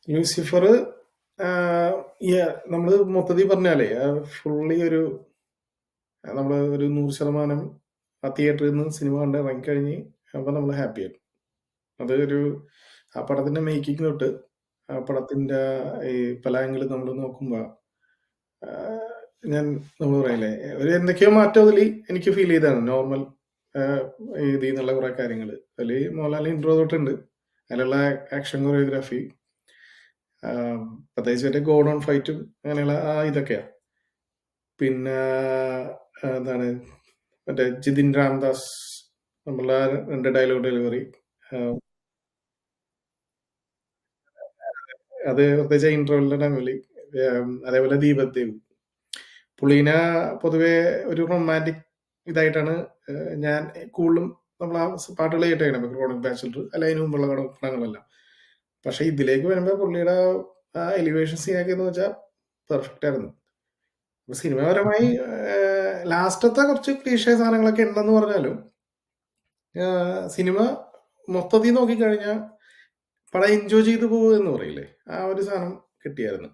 Lucifer ആഹ്, നമ്മള് മൊത്തത്തിൽ പറഞ്ഞാലേ ഫുള്ളി ഒരു നമ്മള് ഒരു 100% ആ തിയേറ്ററിൽ നിന്ന് സിനിമ കണ്ട് ഇറങ്ങിക്കഴിഞ്ഞ് അപ്പൊ നമ്മള് ഹാപ്പിയാണ്. അത് ഒരു ആ പടത്തിന്റെ മേക്കിംഗ് തൊട്ട് ആ പടത്തിന്റെ ഈ പല ആംഗിൾ നമ്മൾ നോക്കുമ്പോ ആഹ്, ഞാൻ നമ്മൾ പറയില്ലേ ഒരു എന്തൊക്കെയോ മാറ്റം അതിൽ എനിക്ക് ഫീൽ ചെയ്തതാണ് നോർമൽ ഇതിൽ നിന്നുള്ള കുറെ കാര്യങ്ങൾ. അതിൽ മോഹൻലാൽ ഇൻട്രോ തൊട്ടുണ്ട്. അതിലുള്ള ആക്ഷൻ കൊറിയോഗ്രാഫി, പ്രത്യേകിച്ച് മറ്റേ ഗോഡൗൺ ഫൈറ്റും അങ്ങനെയുള്ള ആ ഇതൊക്കെയാ. പിന്നെ എന്താണ് മറ്റേ ജിതിൻ രാംദാസ് നമ്മളുടെ ആ 2 ഡയലോഗ് ഡെലിവറി. ആഹ്, അത് പ്രത്യേകിച്ച് ഇന്റർവെല്ലിന്റെ ടൈമില് അതേപോലെ ദീപക് ദേവ്. പുള്ളീനെ പൊതുവെ ഒരു റൊമാന്റിക് ഇതായിട്ടാണ് ഞാൻ കൂടുതലും നമ്മൾ ആ പാട്ടുകൾ കേട്ടേക്കണം. ക്രോണിക് ബാച്ചിലർ അല്ല അതിന് മുമ്പുള്ള പടങ്ങളെല്ലാം. പക്ഷെ ഇതിലേക്ക് വരുമ്പോ പുള്ളിയുടെ ആ എലിവേഷൻ സീനൊക്കെ എന്ന് വെച്ചാൽ പെർഫെക്റ്റ് ആയിരുന്നു. അപ്പൊ സിനിമാപരമായി ലാസ്റ്റത്തെ കുറച്ച് ക്ലീഷേ സാധനങ്ങളൊക്കെ ഉണ്ടെന്ന് പറഞ്ഞാലും സിനിമ മൊത്തത്തിൽ നോക്കിക്കഴിഞ്ഞാൽ പടം എൻജോയ് ചെയ്തു പോകുക എന്ന് പറയില്ലേ, ആ ഒരു സാധനം കിട്ടിയായിരുന്നു.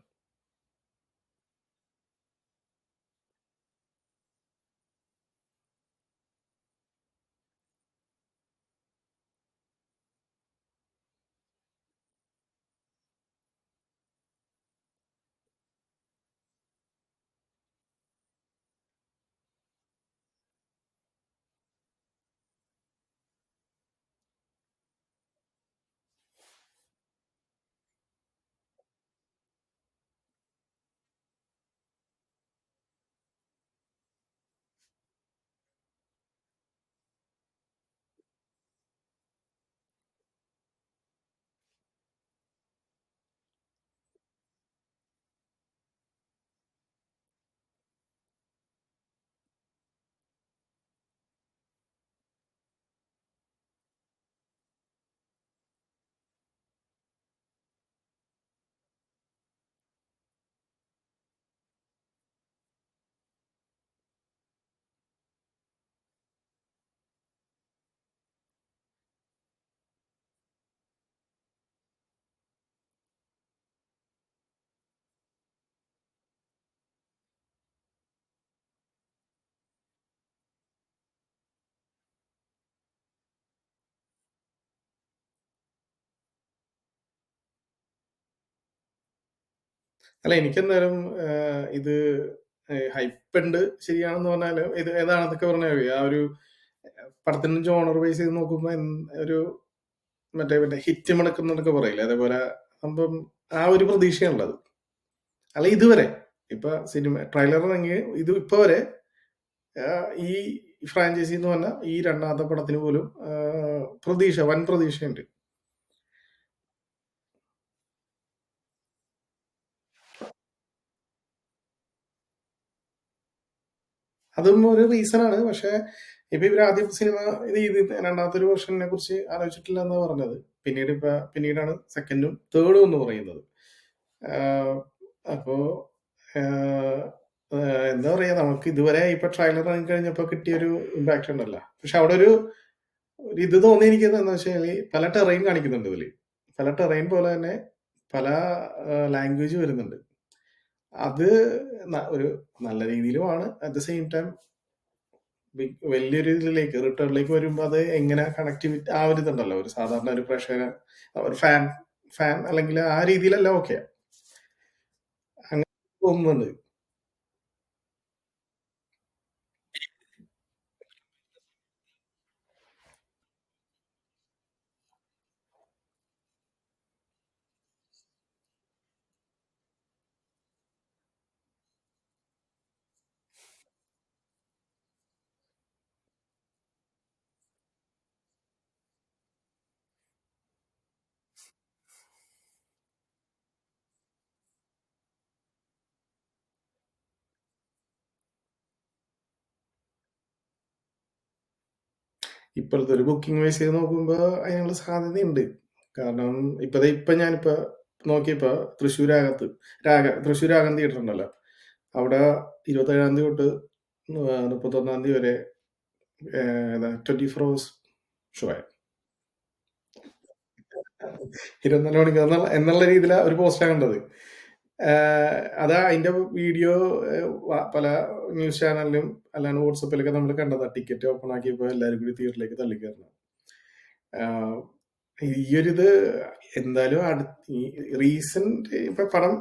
അല്ല എനിക്കെന്തായാലും ഇത് ഹൈപ്പ് ഉണ്ട് ശരിയാണെന്ന് പറഞ്ഞാലും ഇത് ഏതാണെന്നൊക്കെ പറഞ്ഞാൽ ആ ഒരു പടത്തിന്റെ ജോണർ ബേസ് ചെയ്ത് നോക്കുമ്പോൾ ഒരു മറ്റേ മറ്റേ ഹിറ്റ് മണക്കുന്നതൊക്കെ പറയില്ലേ, അതേപോലെ സംഭവം ആ ഒരു പ്രതീക്ഷയാണുള്ളത്. അല്ല ഇതുവരെ ഇപ്പൊ സിനിമ ട്രെയിലർ ഇറങ്ങി ഇത് ഇപ്പൊ വരെ ഈ ഫ്രാഞ്ചൈസി എന്ന് പറഞ്ഞാൽ ഈ രണ്ടാമത്തെ പടത്തിന് പോലും പ്രതീക്ഷ വൻ പ്രതീക്ഷയുണ്ട്. അതും ഒരു റീസൺ ആണ്. പക്ഷെ ഇപ്പൊ ഇവർ ആദ്യം സിനിമ ഇത് ചെയ്ത് രണ്ടാമത്തെ ഒരു വെർഷനെ കുറിച്ച് ആലോചിച്ചിട്ടില്ല എന്നാ പറഞ്ഞത്. പിന്നീടാണ് സെക്കൻഡും തേർഡും എന്ന് പറയുന്നത്. ആഹ്, അപ്പോ ആഹ്, എന്താ പറയാ, നമുക്ക് ഇതുവരെ ഇപ്പൊ ട്രailer ഇറങ്ങി കഴിഞ്ഞപ്പോ കിട്ടിയൊരു ഇമ്പാക്ട് ഉണ്ടല്ലോ. പക്ഷെ അവിടെ ഒരു ഇത് തോന്നിയിരിക്കുന്നത് എന്താ വെച്ചാല് പല ടെറൈൻ കാണിക്കുന്നുണ്ട് ഇതില്. പല ടെറൈൻ പോലെ തന്നെ പല ലാംഗ്വേജ് വരുന്നുണ്ട്. അത് ഒരു നല്ല രീതിയിലുമാണ്. അറ്റ് ദ സെയിം ടൈം വലിയൊരു ഇതിലേക്ക് റിട്ടേണിലേക്ക് വരുമ്പോ അത് എങ്ങനെ കണക്ടിവിറ്റി ആ ഒരു ഇതുണ്ടല്ലോ, ഒരു സാധാരണ ഒരു പ്രേക്ഷകന് ഒരു ഫാൻ ഫാൻ അല്ലെങ്കിൽ ആ രീതിയിലല്ല, ഓക്കെ അങ്ങനെ തോന്നുന്നുണ്ട്. ഇപ്പോഴത്തെ ഒരു ബുക്കിംഗ് വൈസ് ചെയ്ത് നോക്കുമ്പോ അതിനുള്ള സാധ്യതയുണ്ട്. കാരണം ഇപ്പൊ ഞാനിപ്പോ നോക്കിയപ്പോ തൃശ്ശൂരാഗം തിയേറ്റർ ഉണ്ടല്ലോ, അവിടെ 27-ാം തീയതി തൊട്ട് 31-ാം തീയതി വരെ 24 hours ഷോ. 24 മണിക്കൂർ എന്നുള്ള രീതിയിലാ ഒരു പോസ്റ്റാ കണ്ടത്. അതാ അതിന്റെ വീഡിയോ പല ന്യൂസ് ചാനലിലും അല്ലാണ്ട് വാട്സപ്പിലൊക്കെ നമ്മൾ കണ്ടതാ. ടിക്കറ്റ് ഓപ്പൺ ആക്കിയപ്പോ എല്ലാരും കൂടി തിയേറ്ററിലേക്ക് തള്ളിക്കയറുന്നത്. ആഹ് ഈയൊരിത് എന്തായാലും ഈ റീസെന്റ് ഇപ്പൊ പടം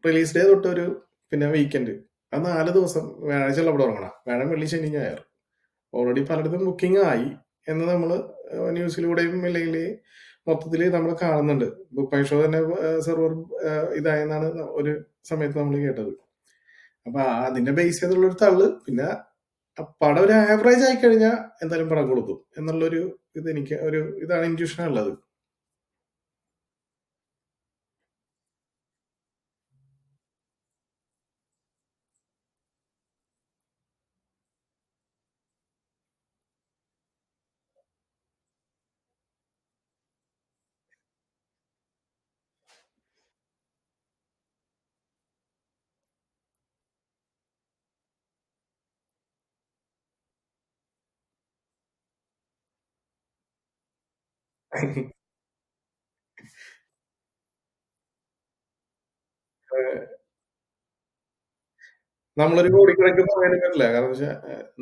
റിലീസ് ഡേ തൊട്ടൊരു പിന്നെ വീക്കെൻഡ് ആ 4 ദിവസം വ്യാഴാഴ്ചയുള്ള പടം ഇറങ്ങണം. വ്യാഴം, വെള്ളി, ശനി, ഞായർ. ഓൾറെഡി പലയിടത്തും ബുക്കിംഗ് ആയി എന്ന് നമ്മള് ന്യൂസിലൂടെയും അല്ലെങ്കിൽ മൊത്തത്തിൽ നമ്മൾ കാണുന്നുണ്ട്. ബുക്ക് മൈ ഷോ തന്നെ സെർവർ ഇതായെന്നാണ് ഒരു സമയത്ത് നമ്മൾ കേട്ടത്. അപ്പൊ അതിനെ ബേസ് ചെയ്തുള്ള ഒരു തള്ള്. പിന്നെ പടം ഒരു ആവറേജ് ആയി കഴിഞ്ഞാൽ എന്തായാലും പടം കൊളുത്തും എന്നുള്ളൊരു ഇത് എനിക്ക് ഒരു ഇതാണ് ഇൻറ്റ്യൂഷൻ ഉള്ളത്. നമ്മളൊരു കോടിക്കണക്ക് പറയാനും പറ്റില്ല. കാരണം വെച്ചാ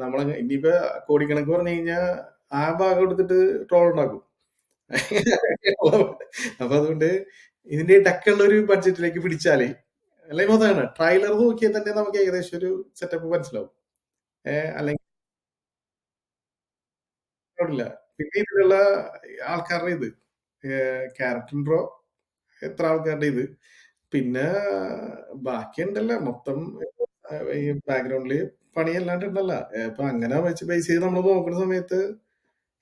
നമ്മള് ഇനിയിപ്പോ കോടിക്കണക്ക് പറഞ്ഞു കഴിഞ്ഞാൽ ആ ഭാഗം എടുത്തിട്ട് ട്രോൾ ഉണ്ടാക്കും. അപ്പൊ അതുകൊണ്ട് ഇതിന്റെ ഇടയ്ക്കുള്ള ഒരു ബഡ്ജറ്റിലേക്ക് പിടിച്ചാല് അല്ലെങ്കിൽ അതാണ് ട്രailer നോക്കിയാൽ തന്നെ നമുക്ക് ഏകദേശം ഒരു സെറ്റപ്പ് മനസ്സിലാവും. അല്ലെങ്കിൽ ഇല്ല. പിന്നെ ഇതിലുള്ള ആൾക്കാരുടെ ഇത് ക്യാരക്ടർ ഇൻട്രോ എത്ര ആൾക്കാരുടെ ഇത് പിന്നെ ബാക്കിയുണ്ടല്ലോ മൊത്തം ഈ ബാക്ക്ഗ്രൗണ്ടില് പണിയല്ലാണ്ട് ഉണ്ടല്ലോ. ഇപ്പൊ അങ്ങനെ വെച്ച് ബേസ് ചെയ്ത് നമ്മൾ നോക്കുന്ന സമയത്ത്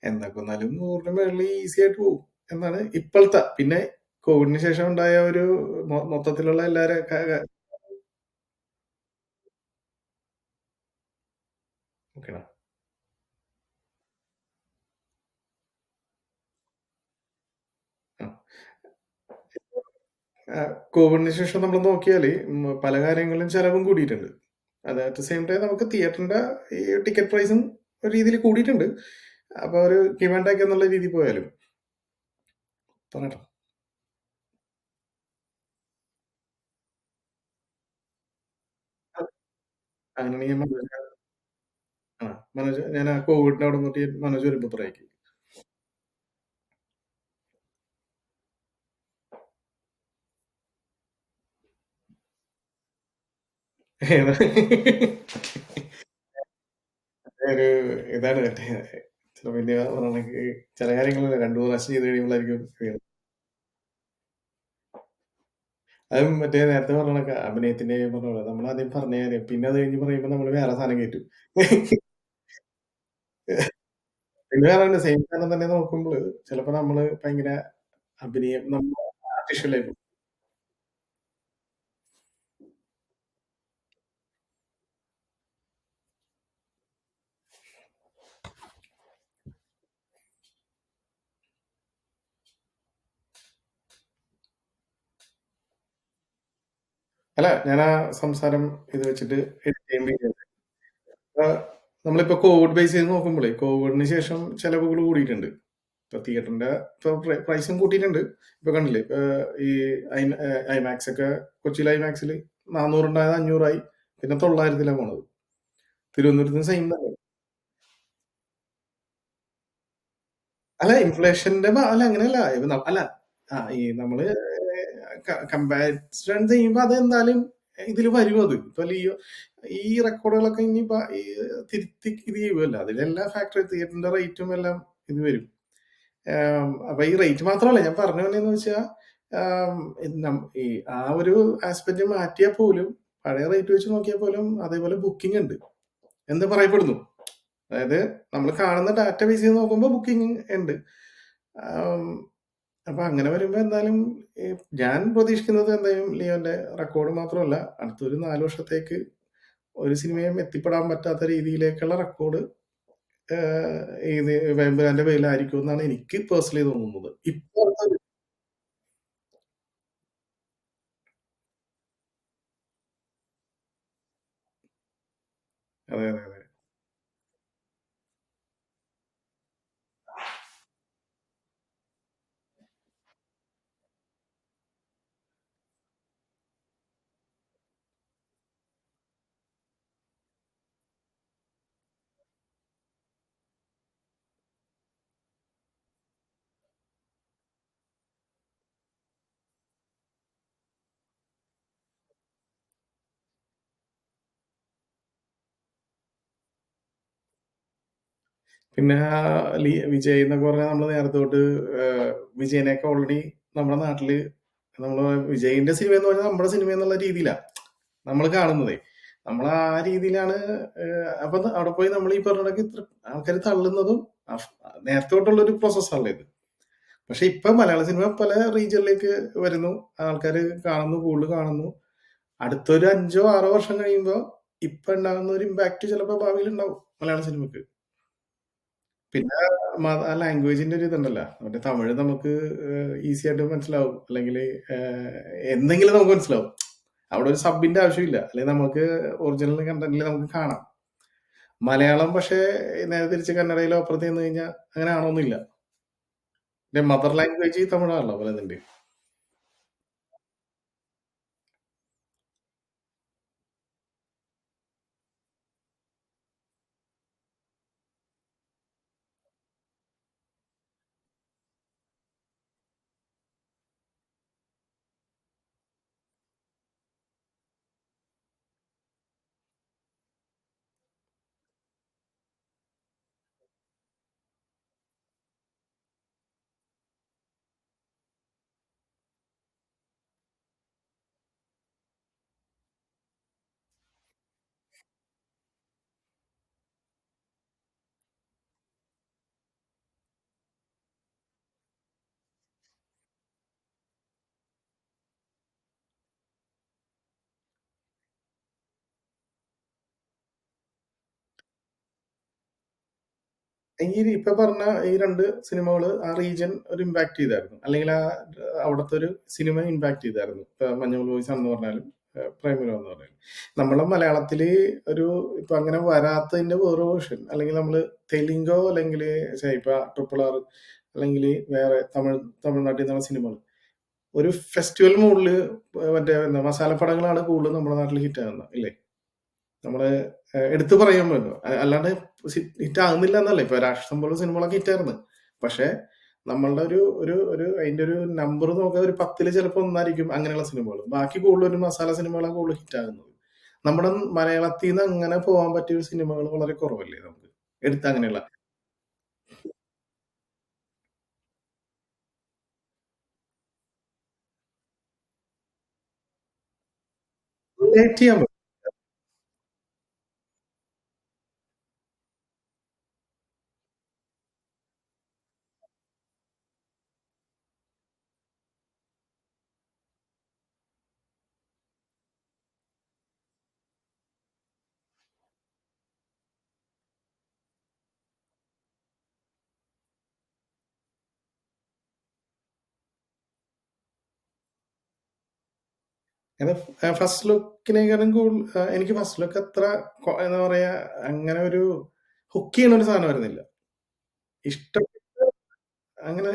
എന്തൊക്കെ വന്നാലും 100ന് മേളിൽ ഈസി ആയിട്ട് പോകും എന്നാണ് ഇപ്പോഴത്തെ. പിന്നെ കോവിഡിന് ശേഷം ഉണ്ടായ ഒരു മൊത്തത്തിലുള്ള എല്ലാരെ ഓക്കെടാ. ആ. കോവിഡിന് ശേഷം നമ്മൾ നോക്കിയാല് പല കാര്യങ്ങളിലും ചെലവും കൂടിയിട്ടുണ്ട്. അത് അറ്റ് ദ സെയിം ടൈം നമുക്ക് തിയേറ്ററിന്റെ ഈ ടിക്കറ്റ് പ്രൈസും ഒരു രീതിയിൽ കൂടിയിട്ടുണ്ട്. അപ്പൊ ഒരു ഗിവ് ആൻഡ് ടേക്ക് എന്നുള്ള രീതിയിൽ പോയാലും പറയട്ടോ. അങ്ങനെയാണെങ്കിൽ മനോജ് ഞാൻ ആ കോവിഡിന്റെ അവിടെ നോക്കി മനോജ് വരുമ്പോ പറയക്ക്. ഏതാ? ഒരു ഇതാണ് മറ്റേ ചില വലിയ പറഞ്ഞ ചില കാര്യങ്ങൾ രണ്ടു മൂന്ന് പ്രാവശ്യം ചെയ്ത് കഴിയുമ്പോഴായിരിക്കും അറിയുന്നത്. അതും മറ്റേ നേരത്തെ പറഞ്ഞ കണക്കാ, അഭിനയത്തിന്റെ പറഞ്ഞ പോലെ നമ്മൾ ആദ്യം പറഞ്ഞ കാര്യം പിന്നെ അത് കഴിഞ്ഞ് പറയുമ്പോൾ നമ്മൾ വേറെ സാധനം കയറ്റും. പിന്നെ വേറെ സെയിം സാധനം തന്നെ നോക്കുമ്പോൾ ചിലപ്പോ നമ്മള് ഭയങ്കര അഭിനയം നമ്മൾ ആർട്ടിഫിഷ്യൽ ആയി പോകും. അല്ല ഞാൻ ആ സംസാരം ഇത് വെച്ചിട്ട് edit ചെയ്യുമ്പോൾ നമ്മളിപ്പോ കോവിഡ് ബേസ് ചെയ്ത് നോക്കുമ്പോഴേ കോവിഡിന് ശേഷം ചെലവുകൾ കൂടിയിട്ടുണ്ട്. ഇപ്പൊ തിയേറ്ററിന്റെ ഇപ്പൊ പ്രൈസും കൂട്ടിയിട്ടുണ്ട്. ഇപ്പൊ കണ്ടില്ലേ ഇപ്പൊ ഈ ഐമാക്സ് ഒക്കെ കൊച്ചിയിൽ ഐമാക്സിൽ 400 ഉണ്ടായത് 500 ആയി. പിന്നെ 900 പോണത്. തിരുവനന്തപുരത്ത് സെയിം തന്നെ. അല്ല ഇൻഫ്ലേഷന്റെ അല്ല അങ്ങനെയല്ല അല്ല ഈ നമ്മള് കമ്പാരിസൺ ചെയ്യുമ്പോ അത് എന്തായാലും ഇതിൽ വരും. അത് ഇപ്പൊ ഈ റെക്കോർഡുകളൊക്കെ ഇനിയിപ്പോ ഈ തിരുത്തി ഇത് ചെയ്യുമല്ലോ അതിലെല്ലാം ഫാക്ടറി തിയേറ്ററിന്റെ റേറ്റും എല്ലാം ഇത് വരും. അപ്പൊ ഈ റേറ്റ് മാത്രമല്ല ഞാൻ പറഞ്ഞു വന്നതെന്ന് വെച്ചാൽ ഈ ആ ഒരു ആസ്പെക്ട് മാറ്റിയാൽ പോലും പഴയ റേറ്റ് വെച്ച് നോക്കിയാൽ പോലും അതേപോലെ ബുക്കിംഗ് ഉണ്ട് എന്ന് പറയപ്പെടുന്നു. അതായത് നമ്മൾ കാണുന്ന ഡാറ്റ ബേസ് ചെയ്ത് നോക്കുമ്പോൾ ബുക്കിംഗ് ഉണ്ട്. ആം, അപ്പൊ അങ്ങനെ വരുമ്പോ എന്തായാലും ഈ ഞാൻ പ്രതീക്ഷിക്കുന്നത് എന്തായാലും ലിയോന്റെ റെക്കോർഡ് മാത്രമല്ല അടുത്തൊരു 4 വർഷത്തേക്ക് ഒരു സിനിമയും എത്തിപ്പെടാൻ പറ്റാത്ത രീതിയിലേക്കുള്ള റെക്കോർഡ് ഇത് വേമ്പുരാന്റെ പേരിലായിരിക്കും എന്നാണ് എനിക്ക് പേഴ്സണലി തോന്നുന്നത്. ഇപ്പൊ അതെ അതെ അതെ. പിന്നെ വിജയ് എന്നൊക്കെ പറഞ്ഞാൽ നമ്മൾ നേരത്തെ തൊട്ട് വിജയനെയൊക്കെ ഓൾറെഡി നമ്മുടെ നാട്ടില് നമ്മള് വിജയിന്റെ സിനിമ എന്ന് പറഞ്ഞാൽ നമ്മുടെ സിനിമ എന്നുള്ള രീതിയിലാണ് നമ്മൾ കാണുന്നതേ. നമ്മൾ ആ രീതിയിലാണ്. അപ്പൊ അവിടെ പോയി നമ്മൾ ഈ പറഞ്ഞ ഇത്ര ആൾക്കാർ തള്ളുന്നതും അഫ് നേരത്തെ തൊട്ടുള്ള ഒരു പ്രോസസ്സാണല്ലോ ഇത്. പക്ഷെ ഇപ്പൊ മലയാള സിനിമ പല റീജിയനിലേക്ക് വരുന്നു. ആൾക്കാർ കാണുന്നു, കൂടുതൽ കാണുന്നു. അടുത്തൊരു 5 6 വർഷം കഴിയുമ്പോ ഇപ്പൊ ഉണ്ടാകുന്ന ഒരു ഇമ്പാക്ട് ചിലപ്പോ ഭാവിയിൽ ഉണ്ടാവും മലയാള സിനിമക്ക്. പിന്നെ ആ ലാംഗ്വേജിന്റെ ഒരു ഇതുണ്ടല്ലോ. മറ്റേ തമിഴ് നമുക്ക് ഈസി ആയിട്ട് മനസ്സിലാവും. അല്ലെങ്കിൽ എന്തെങ്കിലും നമുക്ക് മനസ്സിലാവും. അവിടെ ഒരു സബിന്റെ ആവശ്യമില്ല. അല്ലെങ്കിൽ നമുക്ക് ഒറിജിനൽ കണ്ടന്റിൽ നമുക്ക് കാണാം. മലയാളം പക്ഷേ നേരെ തിരിച്ച് കന്നഡയിലോ അപ്പുറത്ത് നിന്ന് കഴിഞ്ഞാൽ അങ്ങനെ ആണോന്നില്ല. Mother language തമിഴാണല്ലോ പലതിന്റെ. ഈ ഇപ്പൊ പറഞ്ഞ ഈ 2 സിനിമകള് ആ റീജിയൻ ഒരു ഇമ്പാക്ട് ചെയ്തായിരുന്നു. അല്ലെങ്കിൽ ആ അവിടുത്തെ ഒരു സിനിമ ഇമ്പാക്ട് ചെയ്തായിരുന്നു. ഇപ്പൊ മഞ്ഞുമൽ ബോയ്സ് എന്ന് പറഞ്ഞാലും പ്രേമലു എന്ന് പറഞ്ഞാലും. നമ്മളെ മലയാളത്തില് ഒരു ഇപ്പൊ അങ്ങനെ വരാത്തതിന്റെ വേറെ വേർഷൻ അല്ലെങ്കിൽ നമ്മള് തെലുങ്കോ അല്ലെങ്കിൽ ഇപ്പൊ ട്രിപ്പിൾ ആർ അല്ലെങ്കിൽ വേറെ തമിഴ്നാട്ടിൽ നിന്നുള്ള സിനിമകൾ ഒരു ഫെസ്റ്റിവൽ മൂഡില് മറ്റേ എന്താ മസാലപ്പടങ്ങളാണ് കൂടുതൽ നമ്മുടെ നാട്ടിൽ ഹിറ്റ് ആകുന്നത് ഇല്ലേ? നമ്മള് എടുത്തു പറയാൻ പറ്റും. അല്ലാണ്ട് ഹിറ്റ് ആകുന്നില്ല എന്നല്ല. ഇപ്പൊ രാക്ഷസം പോലുള്ള സിനിമകളൊക്കെ ഹിറ്റായിരുന്നു. പക്ഷെ നമ്മളുടെ ഒരു ഒരു ഒരു അതിന്റെ ഒരു നമ്പർ നോക്കുക ഒരു 10 ചിലപ്പോ ഒന്നായിരിക്കും അങ്ങനെയുള്ള സിനിമകൾ. ബാക്കി കൂടുതൽ ഒരു മസാല സിനിമകളാണ് കൂടുതൽ ഹിറ്റ് ആകുന്നത്. നമ്മുടെ മലയാളത്തിൽ നിന്ന് അങ്ങനെ പോകാൻ പറ്റിയ സിനിമകൾ വളരെ കുറവല്ലേ നമുക്ക് എടുത്ത അങ്ങനെയുള്ള റിലേറ്റ് ചെയ്യാൻ പറ്റും. ഫസ്റ്റ് ലുക്കിനേക്കാളും കൂടുതൽ എനിക്ക് ഫസ്റ്റ് ലുക്ക് അത്ര എന്താ പറയാ അങ്ങനെ ഒരു ഹുക്ക് ചെയ്യണ ഒരു സാധനം വരുന്നില്ല. ഇഷ്ടപ്പെട്ട അങ്ങനെ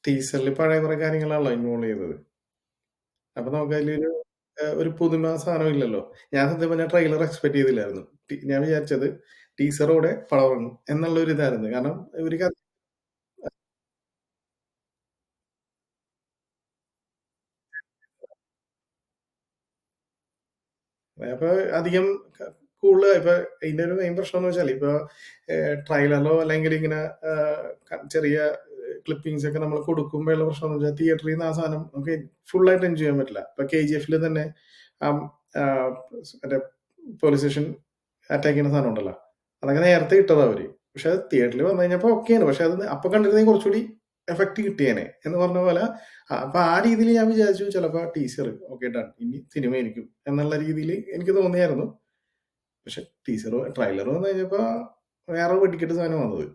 ടീസറിൽ പഴയ കുറെ കാര്യങ്ങളാണല്ലോ ഇൻവോൾവ് ചെയ്തത്. അപ്പൊ നമുക്ക് അതിലൊരു ഒരു പുതുമ സാധനം ഇല്ലല്ലോ. ഞാൻ സത്യം പറഞ്ഞാൽ ട്രെയിലർ എക്സ്പെക്ട് ചെയ്തില്ലായിരുന്നു. ഞാൻ വിചാരിച്ചത് ടീസറോടെ പടം ഇറങ്ങും എന്നുള്ള ഒരു ഇതായിരുന്നു. കാരണം ഇവർക്ക് അപ്പൊ അധികം കൂടുതൽ ഇപ്പൊ ഇതിന്റെ ഒരു മെയിൻ പ്രശ്നം എന്ന് വെച്ചാൽ ഇപ്പൊ ട്രെയിലറോ അല്ലെങ്കിൽ ഇങ്ങനെ ചെറിയ ക്ലിപ്പിംഗ്സ് ഒക്കെ നമ്മൾ കൊടുക്കുമ്പോഴുള്ള പ്രശ്നം എന്ന് വെച്ചാൽ തിയേറ്ററിൽ നിന്ന് ആ സാധനം നമുക്ക് ഫുൾ ആയിട്ട് എൻജോയ് ചെയ്യാൻ പറ്റില്ല. ഇപ്പൊ KGF തന്നെ ആ ആ, മറ്റേ പോലീസ് സ്റ്റേഷൻ അറ്റാക്ക് ചെയ്യുന്ന സാധനം ഉണ്ടല്ലോ, അതൊക്കെ നേരത്തെ ഇട്ടതാ അവര്. പക്ഷെ തിയേറ്ററിൽ വന്നു കഴിഞ്ഞപ്പോ ഓക്കെയാണ്. പക്ഷെ അത് അപ്പൊ കണ്ടിരുന്നെങ്കിൽ കുറച്ചുകൂടി എഫക്ട് കിട്ടിയേനെ എന്ന് പറഞ്ഞ പോലെ. അപ്പൊ ആ രീതിയിൽ ഞാൻ വിചാരിച്ചു ചിലപ്പോ ടീസർ ഓക്കെ ഡൺ ഇനി സിനിമ ആയിരിക്കും എന്നുള്ള രീതിയിൽ എനിക്ക് തോന്നിയായിരുന്നു. പക്ഷെ ടീസർ ട്രെയിലർ വന്നു കഴിഞ്ഞപ്പോ വേറെ വെടിക്കെട്ട് സാധനം വന്നത്.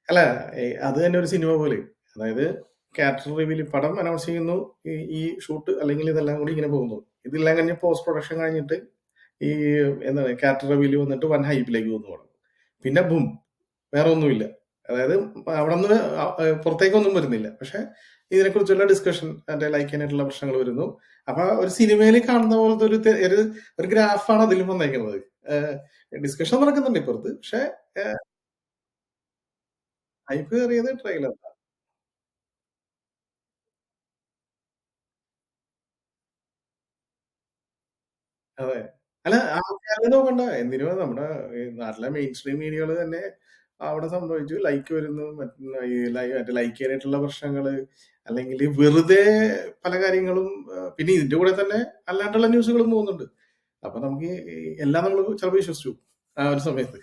അല്ല, അത് തന്നെ ഒരു സിനിമ പോലെ. അതായത് ക്യാരക്ടർ റിവീൽ പടം അനൗൺസ് ചെയ്യുന്നു, ഈ ഷൂട്ട് അല്ലെങ്കിൽ ഇതെല്ലാം കൂടി ഇങ്ങനെ പോകുന്നു. ഇതെല്ലാം കഴിഞ്ഞ് പോസ്റ്റ് പ്രൊഡക്ഷൻ കഴിഞ്ഞിട്ട് ഈ എന്താണ് ക്യാരക്ടർ റിവീൽ വന്നിട്ട് വൻ ഹൈപ്പിലേക്ക് പോകുന്നു പടം. പിന്നെ ബും, വേറെ ഒന്നുമില്ല. അതായത് അവിടെ നിന്ന് പുറത്തേക്കൊന്നും വരുന്നില്ല. പക്ഷെ ഇതിനെക്കുറിച്ചുള്ള ഡിസ്കഷൻ അതിന്റെ ലൈക്ക് ചെയ്യാനായിട്ടുള്ള പ്രശ്നങ്ങൾ വരുന്നു. അപ്പൊ ഒരു സിനിമയിൽ കാണുന്ന പോലത്തെ ഒരു ഗ്രാഫാണ് അതിലും വന്നേക്കുന്നത്. ഡിസ്കഷൻ നടക്കുന്നുണ്ട് ഇപ്പുറത്ത്. പക്ഷെ ഹൈപ്പ് കയറിയത് ട്രെയിലർ. അതെ. അല്ല ആൾക്കാരെ നോക്കണ്ട. എന്തിനുവാ നമ്മുടെ ഈ നാട്ടിലെ മെയിൻ സ്ട്രീം മീഡിയകള് തന്നെ അവിടെ സംഭവിച്ചു. ലൈക്ക് വരുന്നു. ഈ മറ്റേ ലൈക്ക് ചെയ്യാനായിട്ടുള്ള പ്രശ്നങ്ങള്, അല്ലെങ്കില് വെറുതെ പല കാര്യങ്ങളും പിന്നെ ഇതിന്റെ കൂടെ തന്നെ അല്ലാണ്ടുള്ള ന്യൂസുകളും പോകുന്നുണ്ട്. അപ്പൊ നമുക്ക് എല്ലാം നമ്മള് ചിലപ്പോ വിശ്വസിച്ചു പോകും ആ ഒരു സമയത്ത്.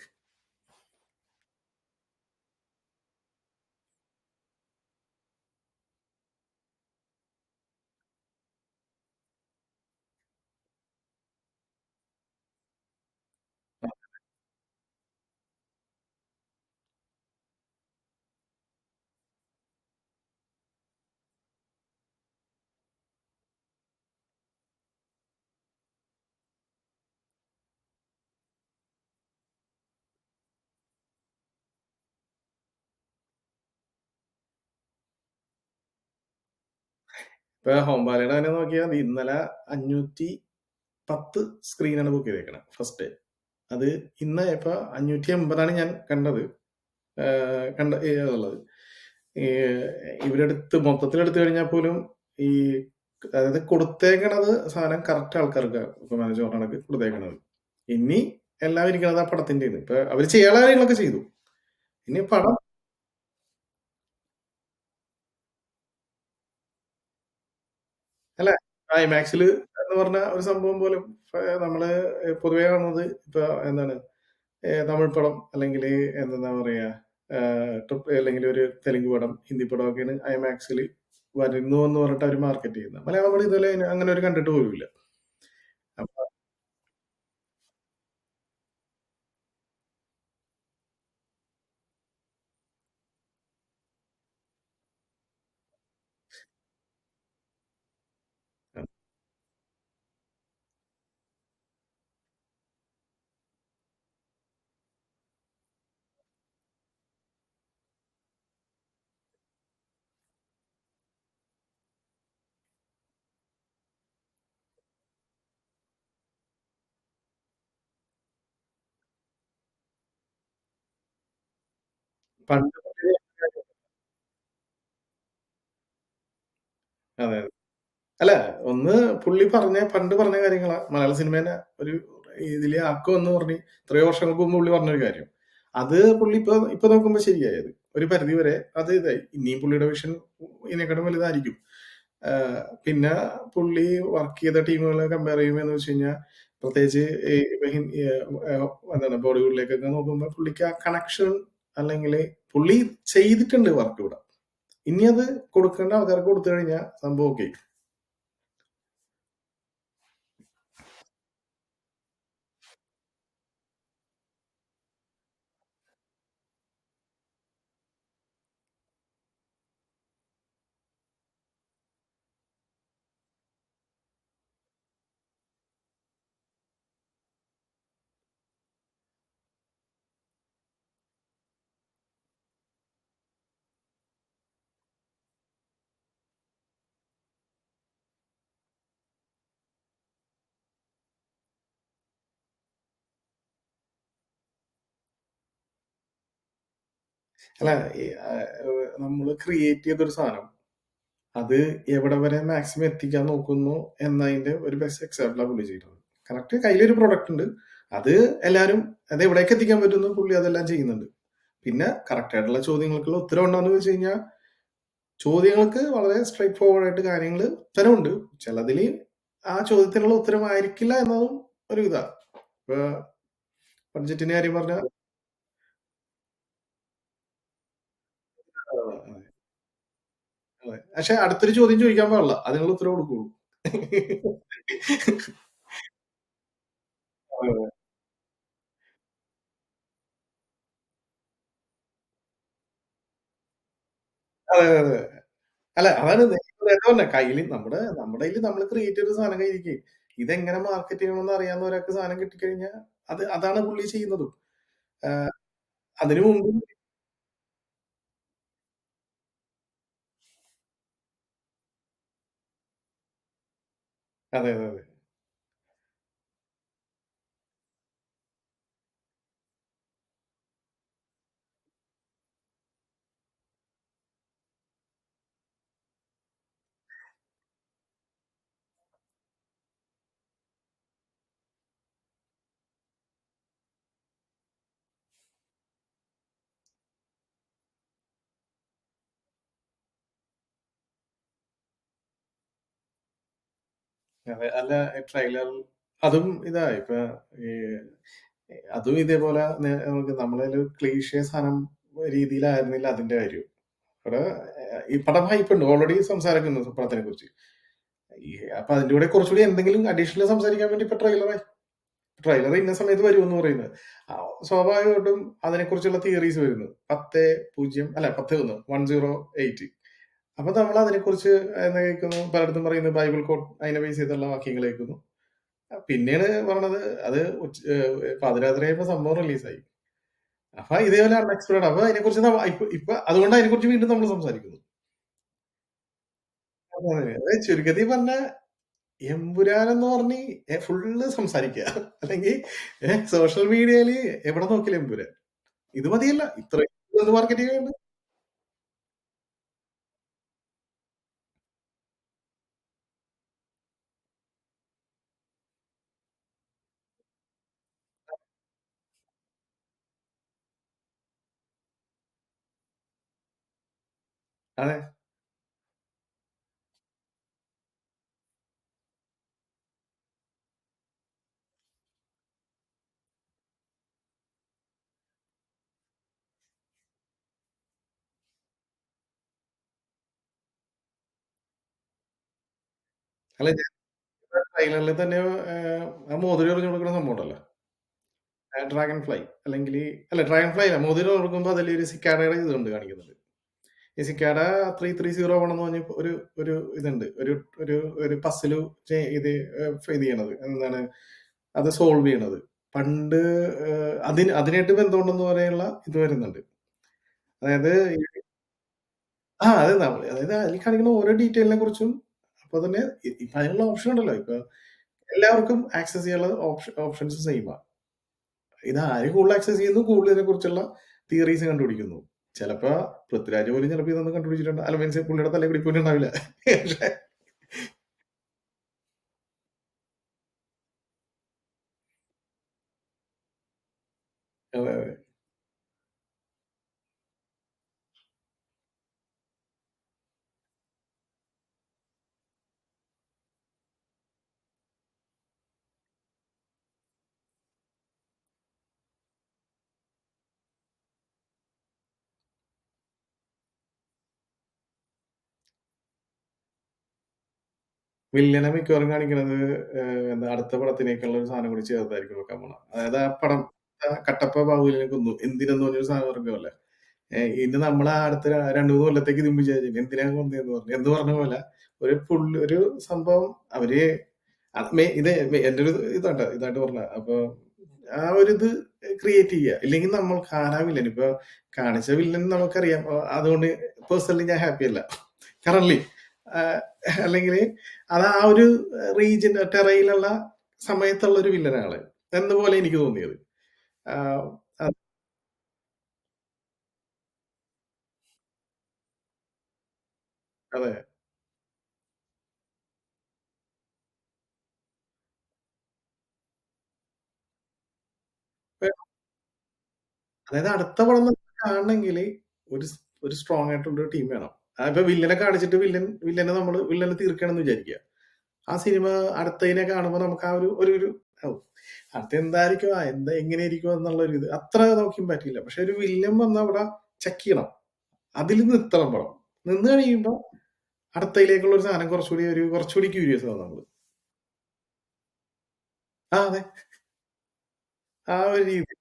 ഇപ്പൊ ഹോംബാലയുടെ തന്നെ നോക്കിയാൽ മതി. ഇന്നലെ 510 സ്ക്രീനാണ് ബുക്ക് ചെയ്തേക്കണത് ഫസ്റ്റ് ഡേ. അത് ഇന്ന് ഇപ്പൊ 580 ഞാൻ കണ്ടത്. ഉള്ളത്. ഈ ഇവരെടുത്ത് മൊത്തത്തിലെടുത്ത് കഴിഞ്ഞാൽ പോലും ഈ അതായത് കൊടുത്തേക്കണത് സാധനം കറക്റ്റ് ആൾക്കാർക്ക് ഇപ്പൊ മാനേജ് കണക്ക് കൊടുത്തേക്കണത്. ഇനി എല്ലാം ഇരിക്കണത് ആ പടത്തിന്റെ ഇപ്പൊ അവര് ചെയ്യാനുള്ള കാര്യങ്ങളൊക്കെ ചെയ്തു. ഇനി പടം അല്ല ഐമാക്സിൽ എന്ന് പറഞ്ഞ ഒരു സംഭവം പോലും നമ്മള് പൊതുവേ കാണുന്നത് ഇപ്പൊ എന്താണ് തമിഴ് പടം അല്ലെങ്കിൽ എന്താ പറയാ ട്രിപ്പ് അല്ലെങ്കിൽ ഒരു തെലുങ്ക് പടം, ഹിന്ദി പടമൊക്കെയാണ് ഐമാക്സിൽ വരുന്നു എന്ന് പറഞ്ഞിട്ട് അവർ മാർക്കറ്റ് ചെയ്യുന്നത്. മലയാളം പടം ഇതുപോലെ അങ്ങനെ ഒരു കണ്ടിട്ട് പോലുമില്ല. അപ്പൊ പണ്ട് അതെ. അല്ല ഒന്ന് പുള്ളി പണ്ട് പറഞ്ഞ കാര്യങ്ങളാ മലയാള സിനിമേനെ ഒരു ഇതില് ആക്കുമെന്ന് പറഞ്ഞ് എത്രയോ വർഷങ്ങൾക്ക് മുമ്പ് പുള്ളി പറഞ്ഞൊരു കാര്യം. അത് പുള്ളി ഇപ്പൊ നോക്കുമ്പോ ശരിയായത്. ഒരു പരിധി വരെ അത് ഇതായി. ഇനിയും പുള്ളിയുടെ വിഷൻ ഇതിനെക്കാട്ടും വലുതായിരിക്കും. പിന്നെ പുള്ളി വർക്ക് ചെയ്ത ടീമുകളെ കമ്പയർ ചെയ്യുമ്പോന്ന് വെച്ച് കഴിഞ്ഞാൽ പ്രത്യേകിച്ച് ഈ ഇപ്പൊ എന്താണ് ബോളിവുഡിലേക്കൊക്കെ നോക്കുമ്പോ പുള്ളിക്ക് ആ കണക്ഷൻ അല്ലെങ്കിൽ പുള്ളി ചെയ്തിട്ടുണ്ട് വർക്ക് ഇവിടെ. ഇനി അത് കൊടുക്കേണ്ട ആൾക്കാർക്ക് കൊടുത്തു കഴിഞ്ഞാൽ സംഭവം ഓക്കെ. അല്ല നമ്മള് ക്രിയേറ്റ് ചെയ്തൊരു സാധനം അത് എവിടെ വരെ മാക്സിമം എത്തിക്കാൻ നോക്കുന്നു എന്നതിന്റെ ഒരു ബെസ്റ്റ് എക്സാമ്പിളാണ് പുള്ളി ചെയ്തത്. കറക്റ്റ് കയ്യിലൊരു പ്രൊഡക്റ്റ് ഉണ്ട്. അത് എല്ലാരും അത് എവിടേക്ക് എത്തിക്കാൻ പറ്റുന്നു പുള്ളി അതെല്ലാം ചെയ്യുന്നുണ്ട്. പിന്നെ കറക്റ്റ് ആയിട്ടുള്ള ചോദ്യങ്ങൾക്കുള്ള ഉത്തരം ഉണ്ടോന്ന് ചോദിച്ചു കഴിഞ്ഞാൽ ചോദ്യങ്ങൾക്ക് വളരെ സ്ട്രൈറ്റ് ഫോർവേഡ് ആയിട്ട് കാര്യങ്ങൾ ഉത്തരവുണ്ട്. ചിലതിൽ ആ ചോദ്യത്തിനുള്ള ഉത്തരമായിരിക്കില്ല എന്നതും ഒരു ഇതാ. ഇപ്പൊ ബഡ്ജറ്റിന്റെ കാര്യം പറഞ്ഞാൽ പക്ഷെ അടുത്തൊരു ചോദ്യം ചോദിക്കാൻ പാടില്ല. അതിനുള്ള ഉത്തരം കൊടുക്കുള്ളൂ. അതെ, അതെ, അതെ. അല്ല അതാണ് നേരത്തെ പറഞ്ഞെ കയ്യില് നമ്മുടെ കയ്യില് നമ്മള് ക്രിയേറ്റ് ചെയ്ത സാധനം കയ്യിരിക്കെ. ഇതെങ്ങനെ മാർക്കറ്റ് ചെയ്യണമെന്ന് അറിയാവുന്ന ഒരാൾക്ക് സാധനം കിട്ടിക്കഴിഞ്ഞാൽ അതാണ് പുള്ളി ചെയ്യുന്നതും. ആഹ് അതിനു മുമ്പ് അതെ, അതെ, അതെ. അതെ. അല്ല ട്രെയിലർ അതും ഇതാ ഇപ്പൊ ഈ അതും ഇതേപോലെ നമുക്ക് നമ്മളൊരു ക്ലീഷേ സാധനം രീതിയിലായിരുന്നില്ല അതിന്റെ കാര്യം. അവിടെ ഈ പടം ഹൈപ്പുണ്ട്. ഓൾറെഡി സംസാരിക്കുന്നു പടത്തിനെ കുറിച്ച്. ഈ അപ്പൊ അതിന്റെ കൂടെ കുറച്ചുകൂടി എന്തെങ്കിലും അഡീഷണൽ സംസാരിക്കാൻ വേണ്ടി ഇപ്പൊ ട്രെയിലർ ഇന്ന സമയത്ത് വരുമെന്ന് പറയുന്നത്. ആ, സ്വാഭാവികമായിട്ടും അതിനെക്കുറിച്ചുള്ള തിയറീസ് വരുന്നു. 10-0 അല്ല 10-1-108. അപ്പൊ നമ്മൾ അതിനെക്കുറിച്ച് എന്ന് കേൾക്കുന്നു, പലയിടത്തും പറയുന്നു ബൈബിൾ കോട്ട് അതിനെ ബേസ് ചെയ്തുള്ള വാക്യങ്ങൾ കേൾക്കുന്നു. പിന്നെയാണ് പറഞ്ഞത് അത് പാതിരാത്രിയായപ്പോ സംഭവം റിലീസായി. അപ്പൊ ഇതേപോലെ അൺഎക്സ്പെക്ടഡ്. അപ്പൊ അതിനെക്കുറിച്ച് ഇപ്പൊ അതുകൊണ്ട് അതിനെക്കുറിച്ച് വീണ്ടും നമ്മൾ സംസാരിക്കുന്നു. അതെ. അത് ചുരുക്കത്തിൽ പറഞ്ഞ എമ്പുരാൻ എന്ന് പറഞ്ഞ് ഫുള്ള് സംസാരിക്കുക. അല്ലെങ്കിൽ സോഷ്യൽ മീഡിയയില് എവിടെ നോക്കിയാലും എമ്പുരാൻ. ഇത് മതിയല്ല ഇത്രയും മാർക്കറ്റിംഗ് ഉണ്ട്. അതെ. അല്ല ഞാൻ ട്രെയിലറിൽ തന്നെ ആ മോതിരം എറിഞ്ഞു കൊടുക്കുന്ന സംഭവം ഉണ്ടല്ലോ. ഡ്രാഗൺ ഫ്ലൈ അല്ലെങ്കിൽ അല്ല ഡ്രാഗൺ ഫ്ലൈ അല്ല മോതിരം കൊടുക്കുമ്പോൾ അതിൽ ഒരു സിക്കാഡയുടെ ഇതുണ്ട് കാണിക്കുന്നുണ്ട്. ഈ സിക്കാഡ 330 എന്ന് പറഞ്ഞ ഒരു ഒരു ഇതുണ്ട്. ഒരു ഒരു ഒരു പസില് ഇത് ഇത് ചെയ്യണത് എന്താണ് അത് സോൾവ് ചെയ്യണത്. പണ്ട് അതിനായിട്ട് ബന്ധമുണ്ടെന്ന് പറയാനുള്ള ഇത് വരുന്നുണ്ട്. അതായത് അതായത് അതിൽ കാണിക്കുന്ന ഓരോ ഡീറ്റെയിലിനെ കുറിച്ചും അപ്പൊ തന്നെ ഇപ്പൊ അതിനുള്ള ഓപ്ഷൻ ഉണ്ടല്ലോ. ഇപ്പൊ എല്ലാവർക്കും ആക്സസ് ചെയ്യാനുള്ള ഓപ്ഷൻസ് സെയിമാ. ഇത് ആര് കൂടുതൽ ആക്സസ് ചെയ്യുന്നു കൂടുതൽ ഇതിനെ കുറിച്ചുള്ള തിയറീസ് കണ്ടുപിടിക്കുന്നു. ചിലപ്പോ പൃഥ്വിരാജ് പോലും ചിലപ്പോ ഇതൊന്നും കണ്ടുപിടിച്ചിട്ടുണ്ട്. അല്ല മീൻസ് പുള്ളിയുടെ തലയിൽ കൂടി പോയിട്ടുണ്ടാവില്ല. പക്ഷേ അതെ, അതെ. വില്ലനെ മിക്കവാറും കാണിക്കുന്നത് എന്താ അടുത്ത പടത്തിനേക്കുള്ള ഒരു സാധനം കൂടി ചേർത്തായിരിക്കും വെക്കാൻ പോണെ. അതായത് ആ പടം കട്ടപ്പ ബാഹുബലിനെ കൊന്നു. എന്തിനെന്ന് പറഞ്ഞൊരു സാധനം ഇറങ്ങുമല്ലേ. ഇനി നമ്മള് അടുത്ത 2-3 കൊല്ലത്തേക്ക് ഇതും വിചാരിക്കും. എന്തിനാ കൊന്നേന്ന് പറഞ്ഞു. എന്ന് പറഞ്ഞ പോലെ ഒരു സംഭവം അവര് ഇത് എന്റെ ഒരു ഇതായിട്ട് പറഞ്ഞ. അപ്പൊ ആ ഒരു ഇത് ക്രിയേറ്റ് ചെയ്യുക. ഇല്ലെങ്കിൽ നമ്മൾക്ക് ആരാ വില്ലൻ. ഇപ്പൊ കാണിച്ച വില്ലൻ നമുക്കറിയാം. അതുകൊണ്ട് പേഴ്സണലി ഞാൻ ഹാപ്പി അല്ല. കറന്റ്ലി. അല്ലെങ്കിൽ അത് ആ ഒരു റീജിയൻ ടെറയിലുള്ള സമയത്തുള്ള ഒരു വില്ലനാണ് എന്ന പോലെ എനിക്ക് തോന്നിയത്. ആഹ് അത് അതെ. അതായത് അടുത്ത പടം നമുക്ക് കാണണമെങ്കില് ഒരു ഒരു സ്ട്രോങ് ആയിട്ടുള്ള ഒരു ടീം വേണം. ഇപ്പൊ വില്ലനെ കാണിച്ചിട്ട് വില്ലനെ തീർക്കണമെന്ന് വിചാരിക്കുക. ആ സിനിമ അടുത്തതിനെ കാണുമ്പോൾ നമുക്ക് ആ ഒരു ഔ! അടുത്ത എന്തായിരിക്കും? എങ്ങനെയിരിക്കും എന്നുള്ള ഒരു ഇത് അത്ര നോക്കിയും പറ്റില്ല. പക്ഷെ ഒരു വില്ലൻ വന്നാ അവിടെ ചെക്ക് ചെയ്യണം. അതിൽ നിർത്തണം പടം. നിന്ന് കഴിയുമ്പോ അടുത്തതിലേക്കുള്ള ഒരു സാധനം കുറച്ചുകൂടി ക്യൂരിയസ് ആവും നമ്മള്. അതെ. ആ ഒരു രീതി.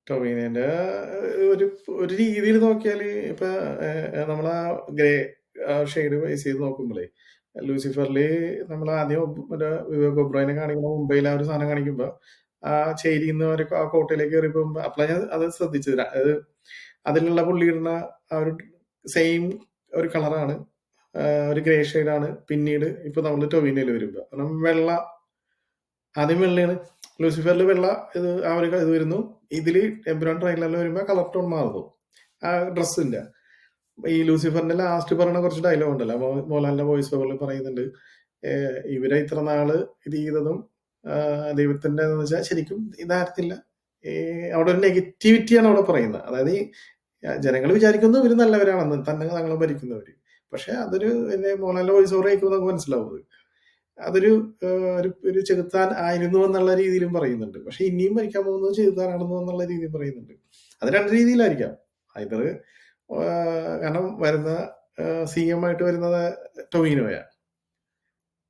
ടൊവിനോന്റെ ഒരു ഒരു രീതിയിൽ നോക്കിയാല് ഇപ്പൊ നമ്മളാ ഗ്രേ ഷെയ്ഡ് ബേസ് ചെയ്ത് നോക്കുമ്പോഴേ ലൂസിഫറില് നമ്മൾ ആദ്യം മറ്റേ വിവേക് ഒബ്രോയിനെ കാണിക്കുമ്പോൾ മുംബൈയിൽ ആ ഒരു സാധനം കാണിക്കുമ്പോ ആ ചേരിന്ന് ഒരു ആ കോട്ടയിലേക്ക് കയറി പോകുമ്പോ അപ്പളാ ഞാൻ അത് ശ്രദ്ധിച്ചത്. അത് അതിലുള്ള പുള്ളി ഇടുന്ന ആ ഒരു സെയിം ഒരു കളറാണ്. ഒരു ഗ്രേ ഷെയ്ഡാണ് പിന്നീട് ഇപ്പൊ നമ്മള് ടൊവിനോയിൽ വരുമ്പോ. കാരണം വെള്ള ആദ്യം വെള്ളയാണ്. ലൂസിഫറിൽ വെള്ള ഇത് ആ ഒരു ഇത് വരുന്നു. ഇതില് എമ്പുരാൻ ട്രെയിലറിൽ വരുമ്പോ കളർ ടോൺ മാറുന്നു. ആ ഡ്രസ്സിന്റെ. ഈ ലൂസിഫറിന്റെ ലാസ്റ്റ് പറയുന്ന കുറച്ച് ഡയലോഗ് ഉണ്ടല്ലോ. മോഹൻലാലിന്റെ വോയിസ് ഓവറിൽ പറയുന്നുണ്ട്. ഇവരെ ഇത്ര നാള് ഇത് ചെയ്തതും ദൈവത്തിന്റെ വെച്ചാൽ ശരിക്കും ഇതായിരുന്നില്ല. ഈ അവിടെ ഒരു നെഗറ്റിവിറ്റിയാണ് അവിടെ പറയുന്നത്. അതായത് ഈ ജനങ്ങൾ വിചാരിക്കുന്നു ഇവര് നല്ലവരാണെന്ന് തന്നെ തങ്ങളെ ഭരിക്കുന്നവര്. പക്ഷെ അതൊരു മോഹൻലാലിന്റെ വോയിസ് ഓവർ കേൾക്കുമ്പോൾ നമുക്ക് മനസ്സിലാവും അത്. അതൊരു ഒരു ചെകുത്താൻ ആയിരുന്നു എന്നുള്ള രീതിയിലും പറയുന്നുണ്ട്. പക്ഷെ ഇനിയും ഭരിക്കാൻ പോകുന്നത് ചെകുത്താനാണെന്നോ എന്നുള്ള രീതിയിൽ പറയുന്നുണ്ട്. അത് രണ്ട് രീതിയിലായിരിക്കാം. ഐദർ കാരണം വരുന്ന സി.എം ആയിട്ട് വരുന്നത് ടൊവിനോയാ.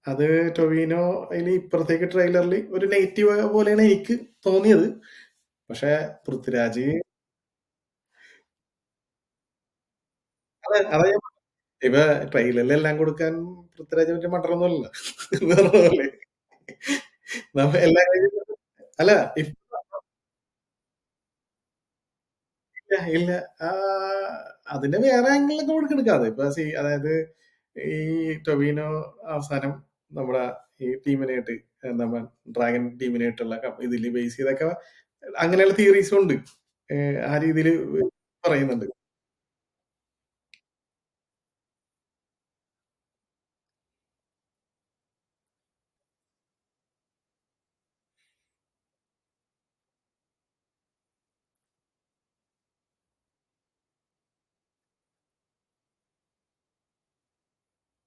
അത് ടൊവിനോ അതില് ഇപ്പുറത്തേക്ക് ട്രെയിലറിൽ ഒരു നെഗറ്റീവ് പോലെയാണ് എനിക്ക് തോന്നിയത്. പക്ഷെ പൃഥ്വിരാജ് അതെ അതാ ഞാൻ ഇപ്പൊ ട്രെയിലറിൽ എല്ലാം കൊടുക്കാൻ പൃഥ്വിരാജ് മറ്റേ മണ്ടറൊന്നുമല്ല. വേറെ പോലെ. എല്ലാ കാര്യവും അല്ല ഇല്ല, ഇല്ല. അതിന്റെ വേറെ ആംഗിളിലൊക്കെ നമുക്ക് എടുക്കാതെ. ഇപ്പൊ അതായത് ഈ ടൊവിനോ അവസാനം നമ്മുടെ ഈ ടീമിനായിട്ട് നമ്മ ഡ്രാഗൺ ടീമിനായിട്ടുള്ള ഇതില് ബേസ് ചെയ്തൊക്കെ അങ്ങനെയുള്ള തിയറീസും ഉണ്ട്. ആ രീതിയില് പറയുന്നുണ്ട്.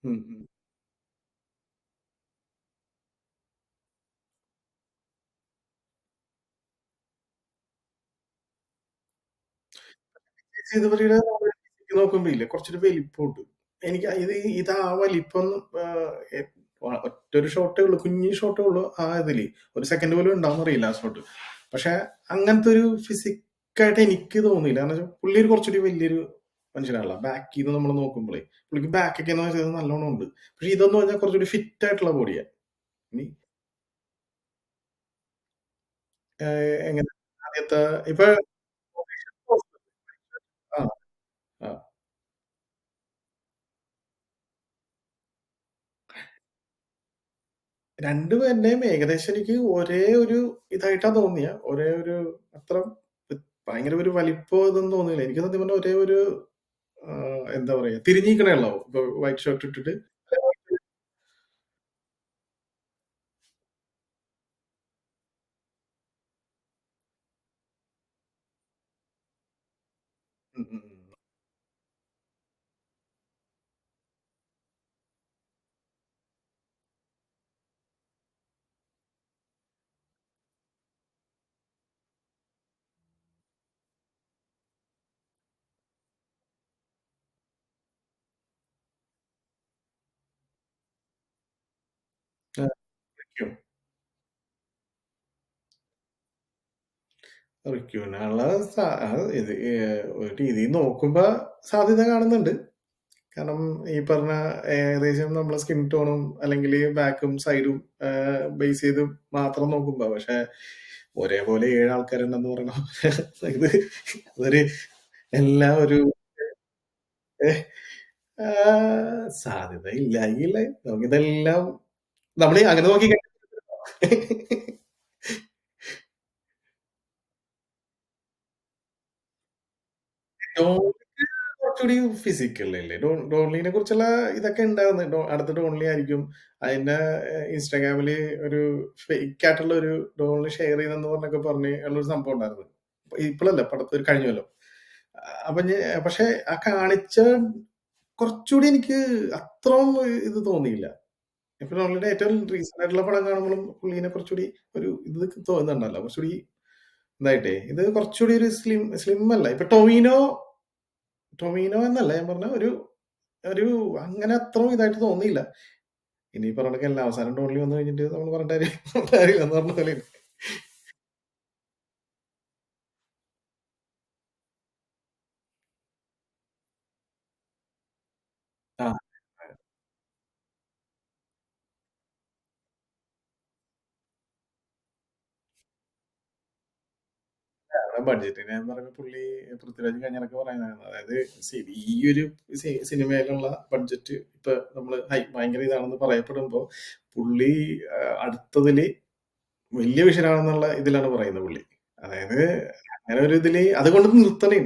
ഉം, ഉം. സേതുപതിയുടെ നോക്കുമ്പോ ഇല്ലേ കുറച്ചൊരു വലിപ്പമുണ്ട്. എനിക്ക് ഇത് ആ വലിപ്പം ഒറ്റൊരു ഷോട്ടേ ഉള്ളൂ, കുഞ്ഞി ഷോട്ടേ ഉള്ളൂ ആ ഇതില്. ഒരു സെക്കൻഡ് പോലും ഉണ്ടാവും അറിയില്ല ആ ഷോട്ട്. പക്ഷെ അങ്ങനത്തെ ഒരു ഫിസിക്കായിട്ട് എനിക്ക് തോന്നിയില്ല. കാരണം വെച്ചാൽ പുള്ളി ഒരു കുറച്ചുകൂടി വലിയൊരു മനുഷ്യനാണല്ലോ. ബാക്കിൽ നിന്ന് നമ്മൾ നോക്കുമ്പോഴേ പുള്ളിക്ക് ബാക്കൊക്കെ എന്ന് വെച്ചാൽ നല്ലോണം ഉണ്ട്. പക്ഷെ ഇതെന്ന് പറഞ്ഞാൽ കുറച്ചുകൂടി ഫിറ്റ് ആയിട്ടുള്ള ബോഡിയാണ്. ഇനി എങ്ങനെ ആദ്യത്തെ ഇപ്പൊ ആ ആ 2 പേരുടെയും ഏകദേശം എനിക്ക് ഒരേ ഒരു ഇതായിട്ടാ തോന്നിയെ. ഒരേ ഒരു അത്ര ഭയങ്കര ഒരു വലിപ്പം ഇതൊന്നും തോന്നിയില്ല. എനിക്ക് സത്യം പറഞ്ഞാ ഒരേ ഒരു എന്താ പറയാ തിരിഞ്ഞിക്കണേ ഉള്ളൂ. ഇപ്പൊ വൈറ്റ് ഷർട്ട് ഇട്ടിട്ട് ഉം, ഉം, ഉം. ആ, റിക്യൂ. റിക്യൂവിനുള്ള ഇത് ഒരു രീതിയിൽ നോക്കുമ്പോ സാധ്യത കാണുന്നുണ്ട്. കാരണം ഈ പറഞ്ഞ ഏകദേശം നമ്മളെ സ്കിൻ ടോണും അല്ലെങ്കിൽ ബാക്കും സൈഡും ബേസ് ചെയ്ത് മാത്രം നോക്കുമ്പോ പക്ഷെ ഒരേപോലെ 7 ആൾക്കാരുണ്ടെന്ന് പറയണ ഇത് അതൊരു എല്ലാം ഒരു സാധ്യത ഇല്ലായില്ല. നമുക്കിതെല്ലാം നമ്മള് അങ്ങനെ നോക്കി ഡോൺലിക്ക് കുറച്ചുകൂടി ഫിസിക്കൽ അല്ലേ? ഡോൺലിനെ കുറിച്ചുള്ള ഇതൊക്കെ ഉണ്ടായിരുന്നു. അടുത്ത ഡോൺലി ആയിരിക്കും. അതിന്റെ ഇൻസ്റ്റാഗ്രാമില് ഒരു ഫേക്ക് ആയിട്ടുള്ള ഒരു ഡോൺലി ഷെയർ ചെയ്തെന്ന് പറഞ്ഞൊക്കെ പറഞ്ഞ് ഉള്ളൊരു സംഭവം ഉണ്ടായിരുന്നു. ഇപ്പോഴല്ല പടത്ത് കഴിഞ്ഞ കൊല്ലം. അപ്പൊ പക്ഷെ ആ കാണിച്ച കുറച്ചുകൂടി എനിക്ക് അത്രയും ഇത് തോന്നിയില്ല. ഇപ്പൊ ഡോൺലിയുടെ ഏറ്റവും റീസെന്റ് ആയിട്ടുള്ള പടം കാണുമ്പോഴും പുള്ളീനെ കുറച്ചുകൂടി ഒരു ഇത് തോന്നുന്നുണ്ടല്ലോ. കുറച്ചുകൂടി ഇതായിട്ടേ. ഇത് കുറച്ചുകൂടി ഒരു സ്ലിം അല്ല. ഇപ്പൊ ടൊവിനോ ടൊവിനോ എന്നല്ല ഞാൻ പറഞ്ഞ ഒരു ഒരു അങ്ങനെ അത്രയും ഇതായിട്ട് തോന്നിയില്ല. ഇനി പറഞ്ഞ കണക്കല്ല അവസാനം ടോണിൽ വന്നു കഴിഞ്ഞിട്ട് നമ്മൾ പറഞ്ഞിട്ട് കാര്യമില്ല എന്ന് പറഞ്ഞ പോലെ ആ ബഡ്ജറ്റിനെ ഞാൻ പറയുമ്പോ പുള്ളി പൃഥ്വിരാജ് കഴിഞ്ഞിടക്ക് പറയുന്നതാണ്. അതായത് ഈ ഒരു സിനിമയിലുള്ള ബഡ്ജറ്റ് ഇപ്പൊ നമ്മള് ഭയങ്കര ഇതാണെന്ന് പറയപ്പെടുമ്പോ പുള്ളി അടുത്തതില് വലിയ വിഷയമാണെന്നുള്ള ഇതിലാണ് പറയുന്നത് പുള്ളി. അതായത് അങ്ങനെ ഒരു ഇതില് അതുകൊണ്ട് നിർത്തണേ.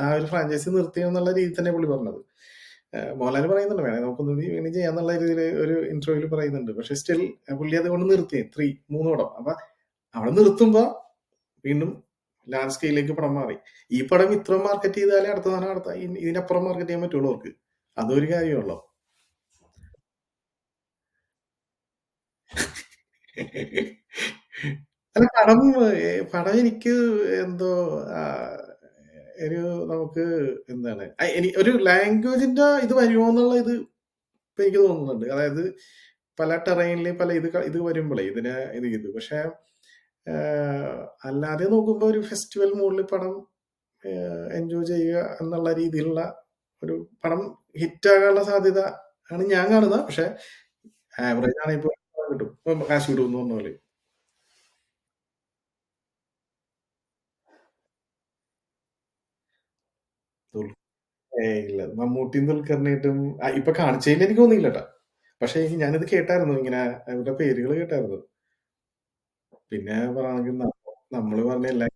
ആ ഒരു ഫ്രാഞ്ചൈസി നിർത്തിയെന്നുള്ള രീതിയിൽ തന്നെ പുള്ളി പറഞ്ഞത്. മോഹൻലാൽ പറയുന്നുണ്ട് വേണേ നമുക്കൊന്നുകൂടി വീണ്ടും ചെയ്യാന്നുള്ള രീതിയിൽ ഒരു ഇന്റർവ്യൂവിൽ പറയുന്നുണ്ട്. പക്ഷെ സ്റ്റിൽ പുള്ളി അതുകൊണ്ട് നിർത്തി. 3 പടം. അപ്പൊ അവിടെ നിർത്തുമ്പോ വീണ്ടും ലാർജ് സ്കെയിലിലേക്ക് പടം മാറി. ഈ പടം ഇത്ര മാർക്കറ്റ് ചെയ്താലേ അടുത്ത സാധനം ഇതിനപ്പുറം മാർക്കറ്റ് ചെയ്യാൻ പറ്റുള്ളൂ അവർക്ക്. അതൊരു കാര്യമുള്ളൂ. അല്ല പടം എനിക്ക് എന്തോ ആഹ്, ഒരു നമുക്ക് എന്താണ് ഒരു ലാംഗ്വേജിന്റെ ഇത് വരുമോ എന്നുള്ള ഇത് ഇപ്പൊ എനിക്ക് തോന്നുന്നുണ്ട്. അതായത് പല ടെറൈനില് പല ഇത് വരുമ്പോഴേ ഇതിനെ ഇത് ചെയ്തു. പക്ഷെ അല്ലാതെ നോക്കുമ്പോ ഒരു ഫെസ്റ്റിവൽ മൂഡിൽ പടം എൻജോയ് ചെയ്യുക എന്നുള്ള രീതിയിലുള്ള ഒരു പടം ഹിറ്റാകാനുള്ള സാധ്യത ആണ് ഞാൻ കാണുന്നത്. പക്ഷെ ആവറേജ് ആണെങ്കിൽ പോലും പടം കിട്ടും. ഇപ്പം കാശ് കിട്ടും എന്ന് പറഞ്ഞ പോലെ. ദുൽ ഇല്ല. മമ്മൂട്ടിയും ദുൽഖറിനായിട്ടും ഇപ്പൊ കാണിച്ചതിൽ എനിക്ക് തോന്നിയില്ല ട്ടാ. പക്ഷെ ഞാനിത് കേട്ടായിരുന്നു. ഇങ്ങനെ അവരുടെ പേരുകൾ കേട്ടായിരുന്നു. പിന്നെ പറയാണെങ്കിൽ നമ്മള് പറഞ്ഞ എല്ലാ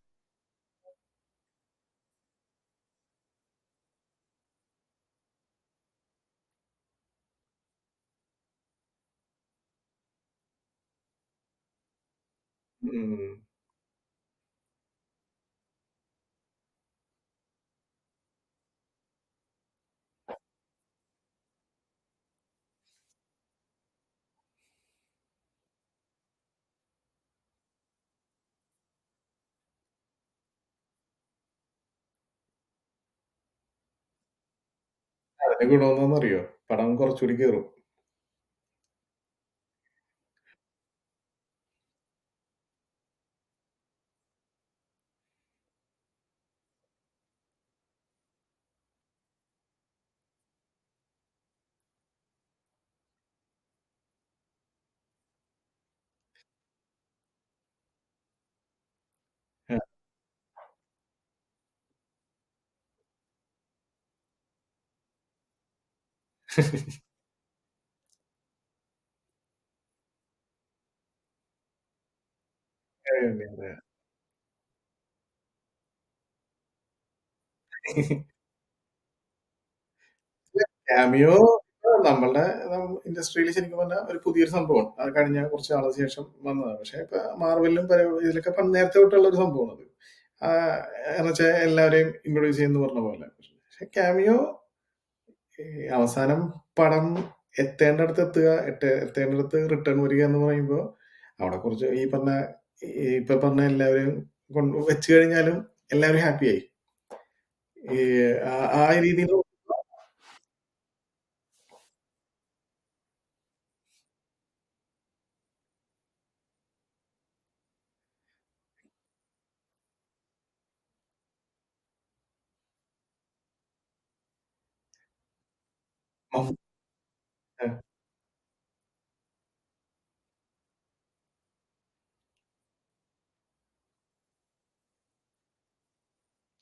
ഉം. അതിന്റെ ഗുണം എന്താന്നറിയോ? പടം കുറച്ചുകൂടി കേറും. ആ. അതെ. ക്യാമിയോ നമ്മളുടെ ഇൻഡസ്ട്രിയിൽ ശരിക്കും പറഞ്ഞാൽ ഒരു പുതിയൊരു സംഭവമാണ്. അത് കഴിഞ്ഞ കുറച്ച് നാളിന് ശേഷം വന്നതാണ്. പക്ഷെ ഇപ്പൊ മാർവലിലും ഇതിലൊക്കെ നേരത്തെ തൊട്ടുള്ള ഒരു സംഭവമാണ് അത്. എന്നുവെച്ചാൽ എല്ലാവരെയും ഇൻട്രൊഡ്യൂസ് ചെയ്യുന്ന പറഞ്ഞ പോലെ. പക്ഷെ ക്യാമിയോ അവസാനം പടം എത്തേണ്ടടുത്ത് എത്തുക, എത്തേണ്ടടുത്ത് റിട്ടേൺ വരിക എന്ന് പറയുമ്പോൾ അവിടെ കുറച്ച് ഇപ്പൊ പറഞ്ഞ എല്ലാവരെയും വെച്ച് കഴിഞ്ഞാലും എല്ലാവരും ഹാപ്പിയായി. ഈ ആ രീതിയിൽ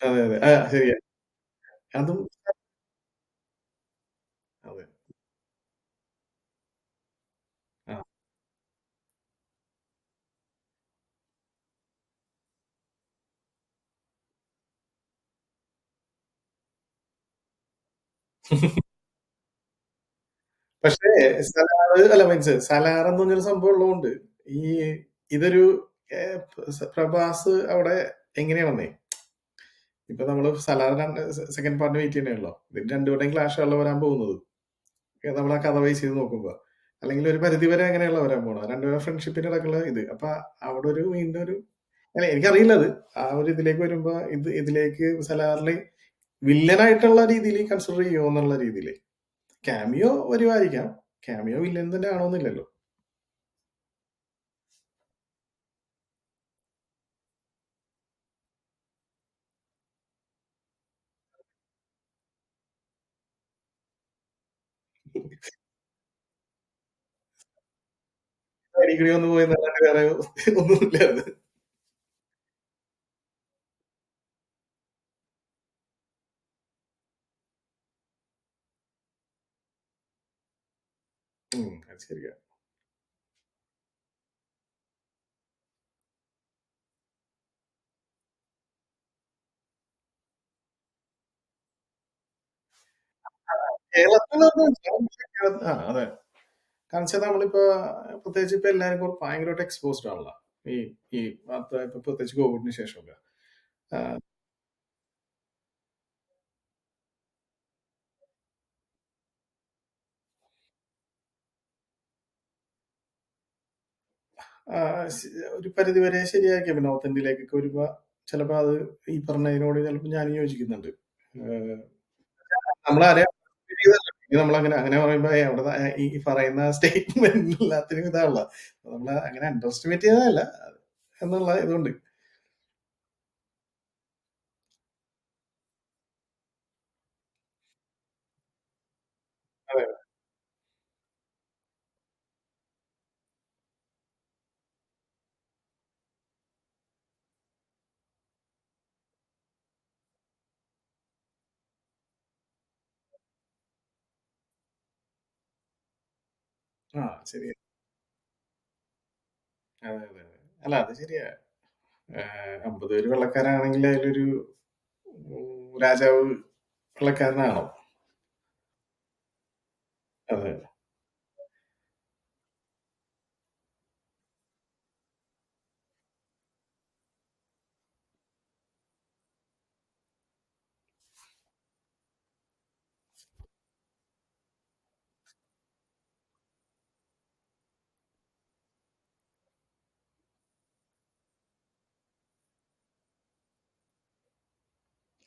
അതെ, അതെ. ശരിയാ. അതും അതെ. ആ. പക്ഷേ സലാർ എന്ന് പറഞ്ഞൊരു സംഭവം ഉള്ളതുകൊണ്ട് ഈ ഇതൊരു പ്രഭാസ് അവിടെ എങ്ങനെയാണെന്നേ ഇപ്പൊ നമ്മള് സലാർ സെക്കൻഡ് പാർട്ട് വെയിറ്റ് ചെയ്യണല്ലോ. ഇത് രണ്ടുപേരുടെയും ക്ലാഷ് ആണല്ലോ വരാൻ പോകുന്നത്. നമ്മൾ ആ കഥ ബേസ് ചെയ്ത് നോക്കുമ്പോ. അല്ലെങ്കിൽ ഒരു പരിധി വരെ അങ്ങനെയുള്ള വരാൻ പോണത്. രണ്ടുപേരുടെ ഫ്രണ്ട്ഷിപ്പിന്റെ ഇടയ്ക്കുള്ള ഇത്. അപ്പൊ അവിടെ ഒരു വീണ്ടും ഒരു അല്ല എനിക്കറിയില്ല അത്. ആ ഒരു ഇതിലേക്ക് വരുമ്പോ ഇതിലേക്ക് സലാറില് വില്ലനായിട്ടുള്ള രീതിയിൽ കൺസിഡർ ചെയ്യുമോ എന്നുള്ള രീതിയിൽ. ക്യാമിയോ വരുമായിരിക്കാം. ക്യാമിയോ വില്ലൻ തന്നെ ആണോന്നില്ലല്ലോ. അടിക്കടി ഒന്ന് പോയി എന്നല്ലാണ്ട് വേറെ ഒന്നുമില്ല അത്. അത് ശരിയാ. കേരളത്തിലൊന്നും അതെ. കാരണം വെച്ചാൽ നമ്മളിപ്പോ പ്രത്യേകിച്ച് ഇപ്പൊ എല്ലാരും ഭയങ്കരമായിട്ട് എക്സ്പോസ്ഡ് ആണല്ലോ. ഈ ഈ വാർത്ത ഇപ്പൊ പ്രത്യേകിച്ച് കോവിഡിന് ശേഷമൊക്കെ. ആഹ് ആഹ് ശ ഒരു പരിധിവരെ ശരിയായിരിക്കാം. പിന്നെ നോർത്ത് ഇന്ത്യയിലേക്കൊക്കെ വരുമ്പോ ചിലപ്പോ അത് ഈ പറഞ്ഞതിനോട് ചിലപ്പോ ഞാനും യോജിക്കുന്നുണ്ട്. ഏഹ് നമ്മളാരെയും നമ്മളങ്ങനെ അങ്ങനെ പറയുമ്പോ അവിടെ ഈ പറയുന്ന സ്റ്റേറ്റ്മെന്റ് എല്ലാത്തിനും ഇതാണല്ലോ. നമ്മള് അങ്ങനെ അണ്ടർ എസ്റ്റിമേറ്റ് ചെയ്തതല്ല എന്നുള്ള ഇതുകൊണ്ട്. അതെ. ശരിയാ. അതെ, അതെ, അതെ. അല്ല അത് ശരിയാ. 50 പേര് വെള്ളക്കാരാണെങ്കിൽ അതിലൊരു രാജാവ് വെള്ളക്കാരനാണോ? അതെ.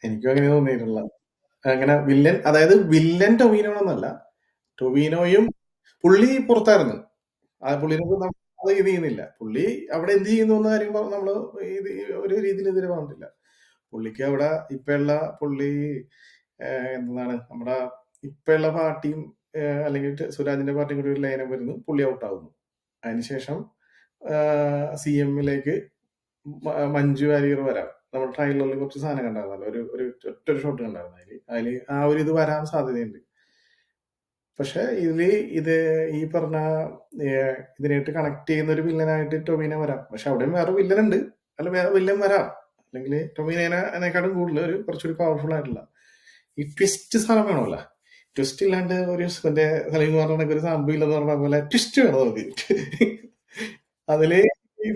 എനിക്കും അങ്ങനെ തോന്നിയിട്ടുള്ളത്. അങ്ങനെ വില്ലൻ അതായത് വില്ലൻ ടൊവിനോ എന്നല്ല. ടൊവിനോയും പുള്ളി പുറത്തായിരുന്നു. പുള്ളിനെ അത് ഇത് ചെയ്യുന്നില്ല. പുള്ളി അവിടെ എന്ത് ചെയ്യുന്നു എന്ന കാര്യം നമ്മള് ഇത് ഒരു രീതിയിൽ എതിര് പറഞ്ഞിട്ടില്ല. പുള്ളിക്ക് അവിടെ ഇപ്പള്ള പുള്ളി എന്താണ് നമ്മുടെ ഇപ്പള്ള പാർട്ടിയും അല്ലെങ്കിൽ സുരാജിന്റെ പാർട്ടിയും കൂടി ഒരു ലയനം വരുന്നു. പുള്ളി ഔട്ട് ആവുന്നു. അതിനുശേഷം സിഎമ്മിലേക്ക് മഞ്ജു വാര്യർ വരാം. നമ്മൾ ട്രെയിലറിൽ കുറച്ച് സാധനം കണ്ടായിരുന്നല്ലോ. ഒരു ഒറ്റൊരു ഷോട്ട് കണ്ടായിരുന്നു അതില്. ആ ഒരു ഇത് വരാൻ സാധ്യതയുണ്ട്. പക്ഷെ ഇത് ഈ പറഞ്ഞ ഇതിനായിട്ട് കണക്ട് ചെയ്യുന്ന ഒരു വില്ലനായിട്ട് ടൊവിനോ വരാം. പക്ഷെ അവിടെയും വേറെ വില്ലൻ ഉണ്ട്. അല്ല വേറെ വില്ലൻ വരാം. അല്ലെങ്കിൽ ടൊവിനേക്കാളും കൂടുതൽ കുറച്ചുകൂടി പവർഫുൾ ആയിട്ടുള്ള ഈ ട്വിസ്റ്റ് സാധനം വേണമല്ലോ. ട്വിസ്റ്റ് ഇല്ലാണ്ട് ഒരു മറ്റേ സലീം കുമാറിന്റെ ഒരു സംഭവം ഇല്ലെന്ന് പറഞ്ഞ പോലെ ട്വിസ്റ്റ് വേണം നമുക്ക്. അതില് ഈ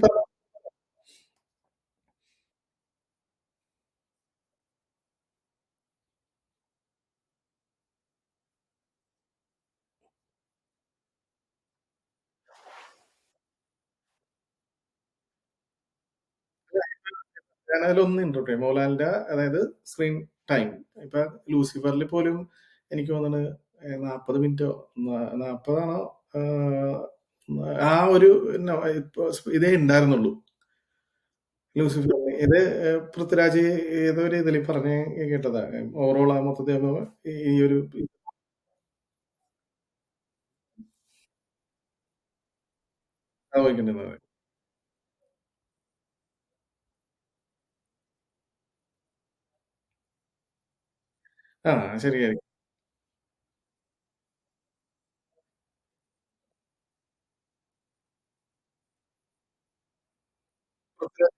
ഞാനതിലൊന്ന് ഇൻട്രോട്ടെ മോഹൻലാലിന്റെ അതായത് സ്ക്രീൻ ടൈം ഇപ്പൊ ലൂസിഫറിൽ പോലും എനിക്ക് തോന്നുന്നത് 40 മിനിറ്റോ 40ആണോ ആ ഒരു ഇപ്പൊ ഇതേ ഉണ്ടായിരുന്നുള്ളൂ ലൂസിഫറിന്. ഇത് പൃഥ്വിരാജ് ഏതൊരു ഇതിൽ പറഞ്ഞ കേട്ടതാ. ഓവറോൾ ആ മൊത്തത്തിൽ ഈ ഒരു സംഭവിക്കുന്നത്. ആ ശരിയായിരിക്കും. പൃഥ്വിരാജ്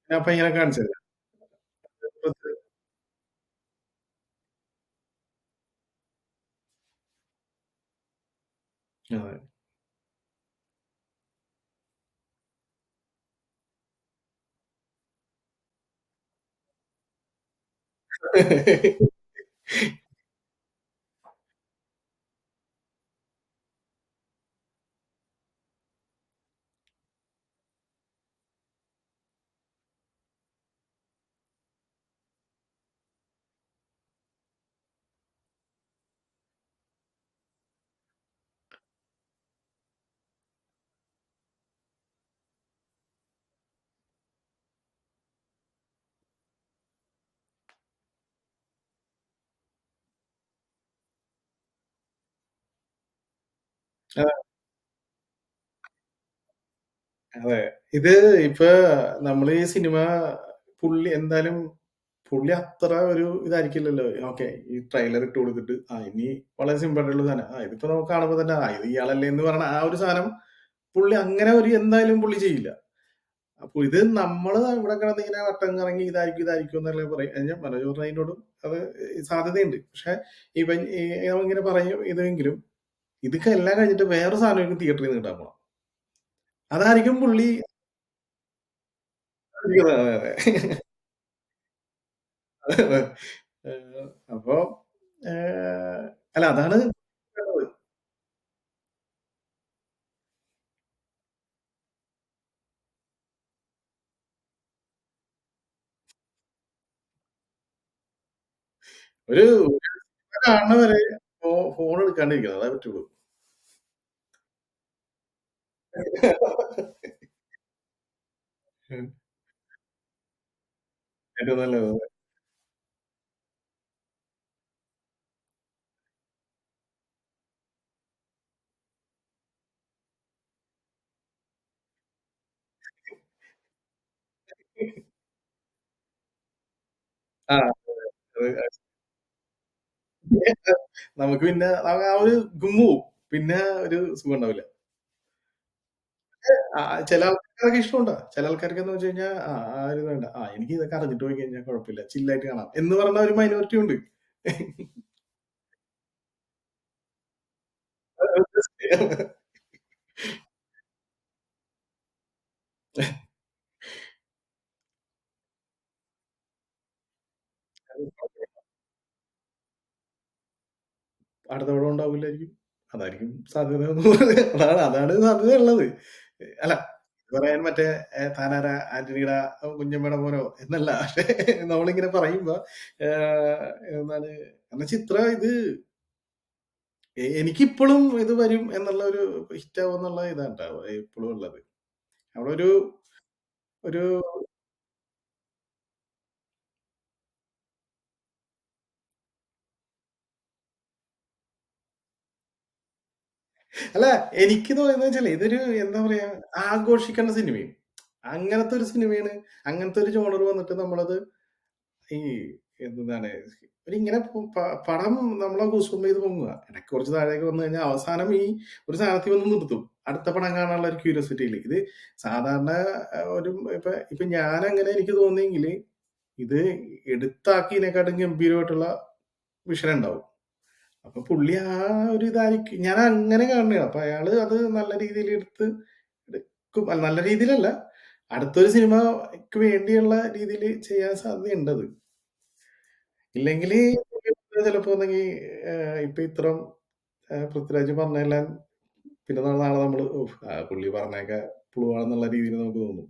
ഞാൻ പയ്യനെ കാണിച്ചത്. അതെ. അതെ. ഇത് ഇപ്പൊ നമ്മള് ഈ സിനിമ പുള്ളി എന്തായാലും പുള്ളി അത്ര ഒരു ഇതായിരിക്കില്ലല്ലോ. ഓക്കെ, ഈ ട്രെയിലർ ഇട്ട് കൊടുത്തിട്ട്, ഇനി വളരെ സിമ്പിൾ ആയിട്ടുള്ള സാധനം. ഇതിപ്പോ നമുക്ക് കാണുമ്പോ തന്നെ, ഇത് ഇയാളല്ലേ എന്ന് പറഞ്ഞ ആ ഒരു സാധനം പുള്ളി അങ്ങനെ ഒരു എന്തായാലും പുള്ളി ചെയ്യില്ല. അപ്പൊ ഇത് നമ്മള് ഇവിടെ കിടന്ന് ഇങ്ങനെ വട്ടം കറങ്ങി ഇതായിരിക്കും ഇതായിരിക്കും എന്നല്ലേ പറയും. ഞാൻ മനോജ് പറഞ്ഞതിനോടും അത് സാധ്യതയുണ്ട്. പക്ഷെ ഇവൻ ഇങ്ങനെ പറയും ഇതെങ്കിലും ഇതൊക്കെ എല്ലാം കഴിഞ്ഞിട്ട് വേറെ സാധനം തിയേറ്ററിൽ നിന്ന് കിട്ടാൻ പോണം. അതായിരിക്കും പുള്ളി. അതെ, അതെ. അതെ. അപ്പൊ ഏഹ്, അല്ല അതാണ് ഒരു കാണുന്ന വരെ ഫോൺ എടുക്കാണ്ടിരിക്കണം. അതേ പറ്റുള്ളൂ. ഏറ്റവും നല്ലത്. ആ. അത് നമുക്ക് പിന്നെ ആ ഒരു ഗുമ്മ പോവും. പിന്നെ ഒരു സുഖം ഉണ്ടാവില്ല. ചില ആൾക്കാർക്ക് ഇഷ്ടമുണ്ടാ. ചില ആൾക്കാർക്കെന്ന് വെച്ച് കഴിഞ്ഞാ ആ ഒരു ഇത് വേണ്ട. എനിക്ക് ഇതൊക്കെ അറിഞ്ഞിട്ട് പോയി കഴിഞ്ഞാൽ കുഴപ്പമില്ല. ചില്ലായിട്ട് കാണാം എന്ന് പറയുന്ന ഒരു മൈനോറിറ്റി ഉണ്ട്. അടുത്ത പടം ഉണ്ടാവില്ലായിരിക്കും. അതായിരിക്കും സാധ്യത അതാണ് അതാണ് സാധ്യതയുള്ളത്. അല്ല, ഇത് പറയാൻ മറ്റേ താനാരാ ആന്റണിയുടെ കുഞ്ഞമ്മയുടെ മോനോ എന്നല്ല. പക്ഷെ നമ്മളിങ്ങനെ പറയുമ്പോ എന്താണ് എന്ന ചിത്ര ഇത് എനിക്കിപ്പളും ഇത് വരും എന്നുള്ള ഒരു ഹിറ്റാവും എന്നുള്ള ഇതാട്ടോ ഇപ്പളും ഉള്ളത്. അവിടെ ഒരു അല്ല, എനിക്ക് തോന്നുന്നത് വെച്ചാലേ ഇതൊരു എന്താ പറയാ ആഘോഷിക്കേണ്ട സിനിമയും. അങ്ങനത്തെ ഒരു സിനിമയാണ്. അങ്ങനത്തെ ഒരു ജോണർ വന്നിട്ട് നമ്മളത് ഈ എന്താണ് ഒരിങ്ങനെ പടം നമ്മളെ ഗൂസ്ബംപ് ചെയ്ത് പൊങ്ങുക. ഇടയ്ക്ക് കുറച്ച് താഴേക്ക് വന്നു കഴിഞ്ഞാൽ അവസാനം ഈ ഒരു സാധനത്തിൽ വന്ന് നിർത്തും. അടുത്ത പടം കാണാനുള്ള ഒരു ക്യൂരിയോസിറ്റിയില്. ഇത് സാധാരണ ഒരു ഇപ്പൊ ഇപ്പൊ ഞാനങ്ങനെ എനിക്ക് തോന്നിയെങ്കില് ഇത് എടുത്താക്കിയതിനെക്കാട്ടും ഗംഭീരമായിട്ടുള്ള വിഷൻ ഉണ്ടാവും. അപ്പൊ പുള്ളി ആ ഒരു ഇതായിരിക്കും. ഞാൻ അങ്ങനെ കാണുന്നതാണ്. അപ്പൊ അയാള് അത് നല്ല രീതിയിൽ എടുക്കും. നല്ല രീതിയിലല്ല. അടുത്തൊരു സിനിമക്ക് വേണ്ടിയുള്ള രീതിയിൽ ചെയ്യാൻ സാധ്യതയുണ്ടത്. ഇല്ലെങ്കില് ചിലപ്പോ ഒന്നെങ്കി ഇപ്പൊ ഇത്രം പൃഥ്വിരാജ് പറഞ്ഞതെല്ലാം പിന്നെ നാളെ നമ്മള് പുള്ളി പറഞ്ഞതൊക്കെ പുളുവാണെന്നുള്ള രീതിയിൽ നമുക്ക് തോന്നും.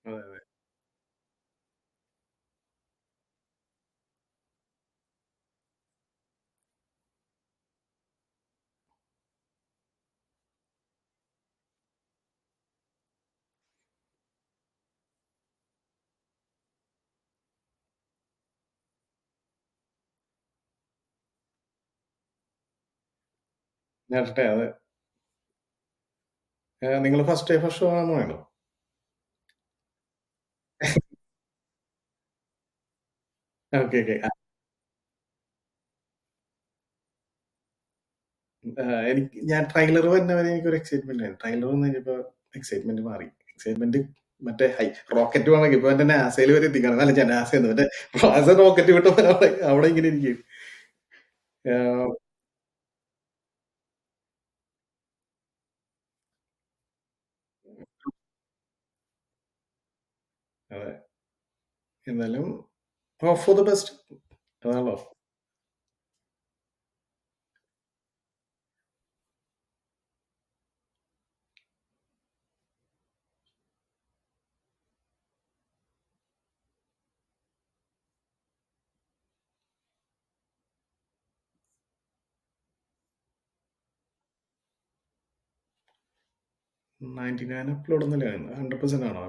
അതെ, അതെ. നേരട്ടെ അതെ. നിങ്ങള് ഫസ്റ്റ് ഡേ ഫസ്റ്റ് ഷോ ആണോ വേണോ? Okay, okay. ഞാൻ ട്രെയിലർ വരുന്നവരെ എനിക്കൊരു എക്സൈറ്റ്മെന്റ് ആയിരുന്നു. ട്രെയിലർ വന്നു കഴിഞ്ഞപ്പോ എക്സൈറ്റ്മെന്റ് മാറി. എക്സൈറ്റ്മെന്റ് മറ്റേ റോക്കറ്റ് വേണമെങ്കിൽ ഇപ്പൊ എന്റെ നാസയിൽ വരെ എത്തിക്കണം. അല്ല, ഞാൻ നാസ മറ്റേ നാസ റോക്കറ്റ് വിട്ട പോലെ അവിടെ ഇങ്ങനെ ഇരിക്കും. ആഹ് അതെ. എന്നാലും ഹോപ്പ് ഫോർ ദ ബെസ്റ്റ്. അതാണല്ലോ. 99 അപ്ലോഡ് ഒന്നല്ലേ 100% ആണോ?